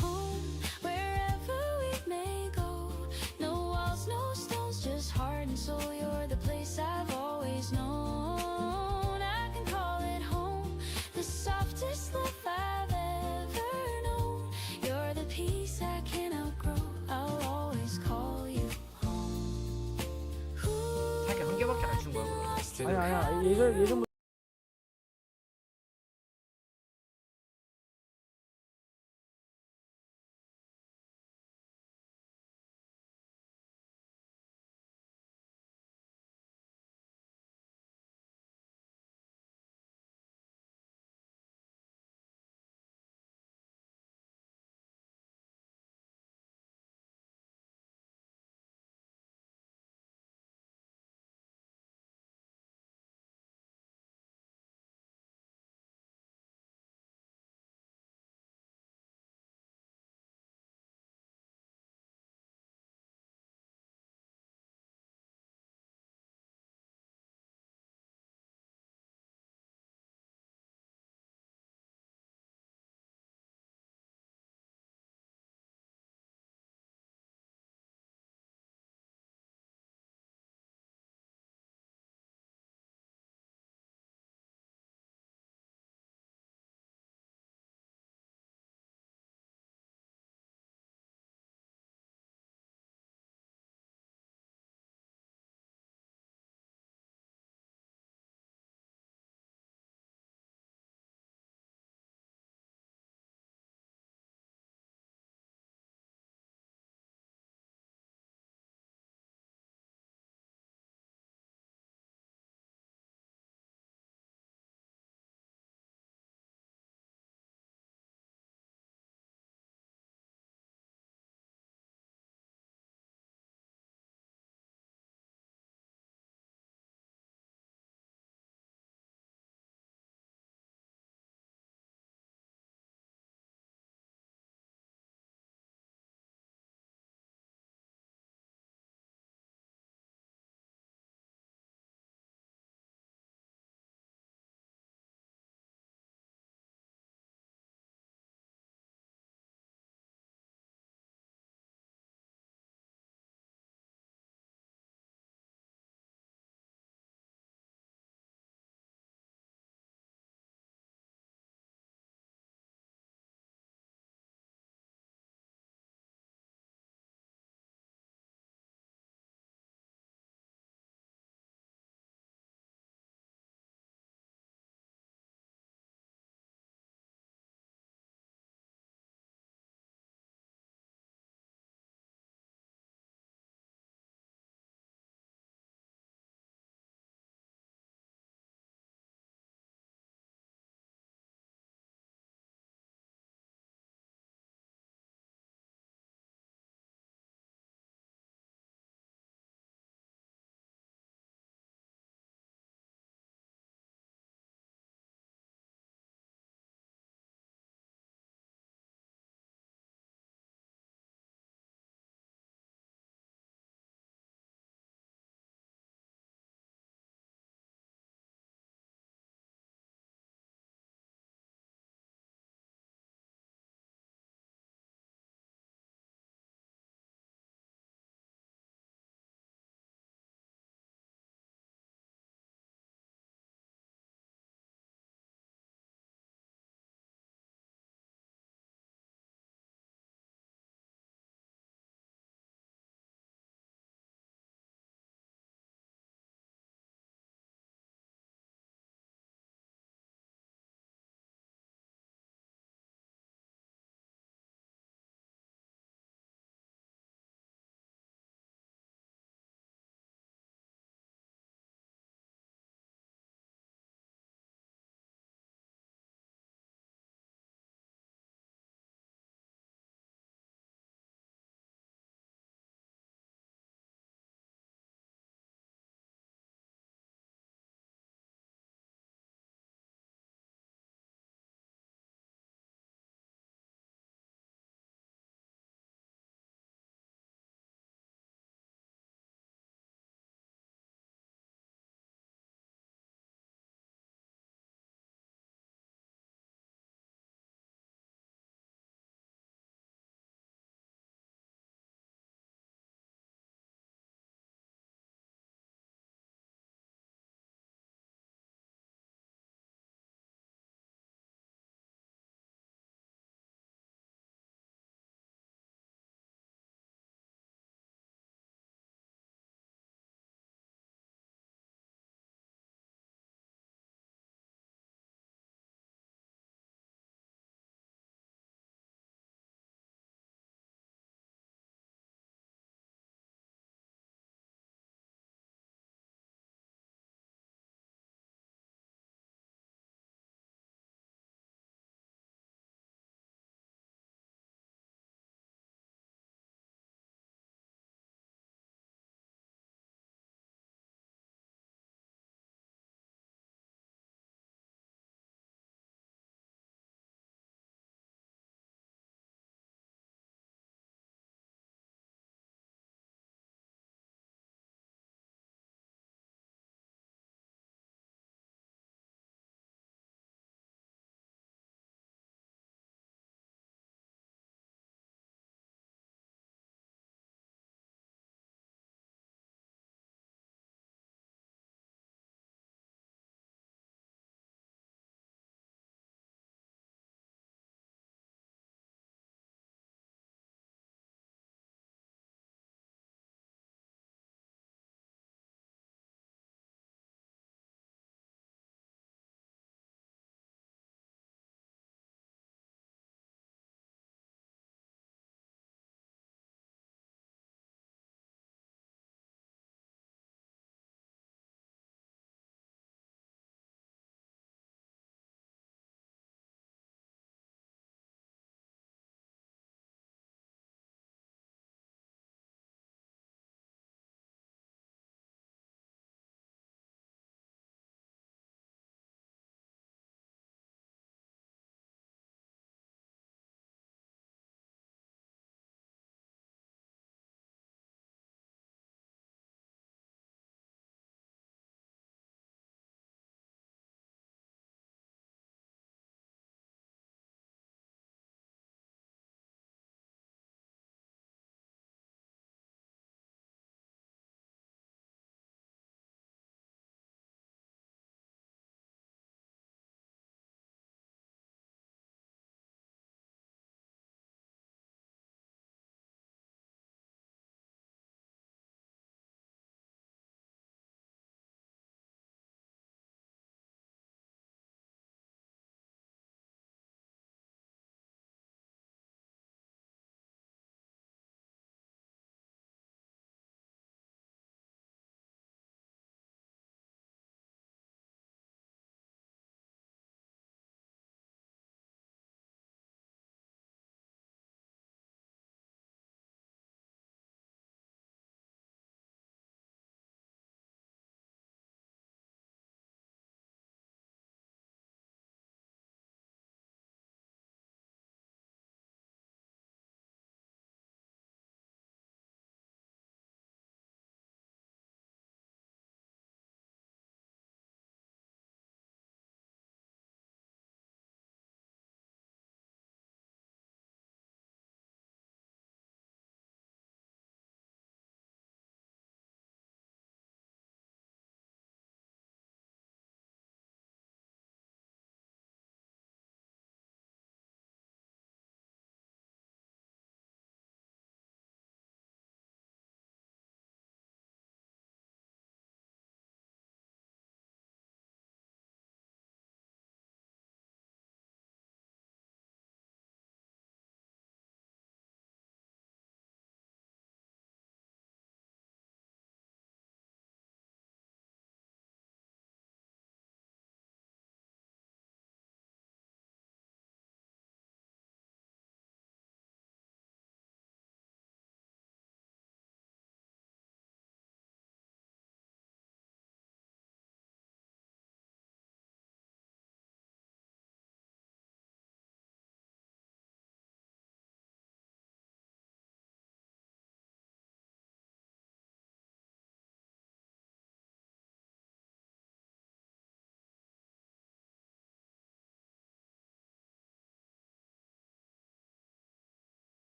Home, wherever we may go, no walls, no stones, just heart and soul. You're the place I've always known. I can call it home, the softest love I've ever known. You're the peace I can't outgrow. I'll always call you home. 아니 아니야 예전부터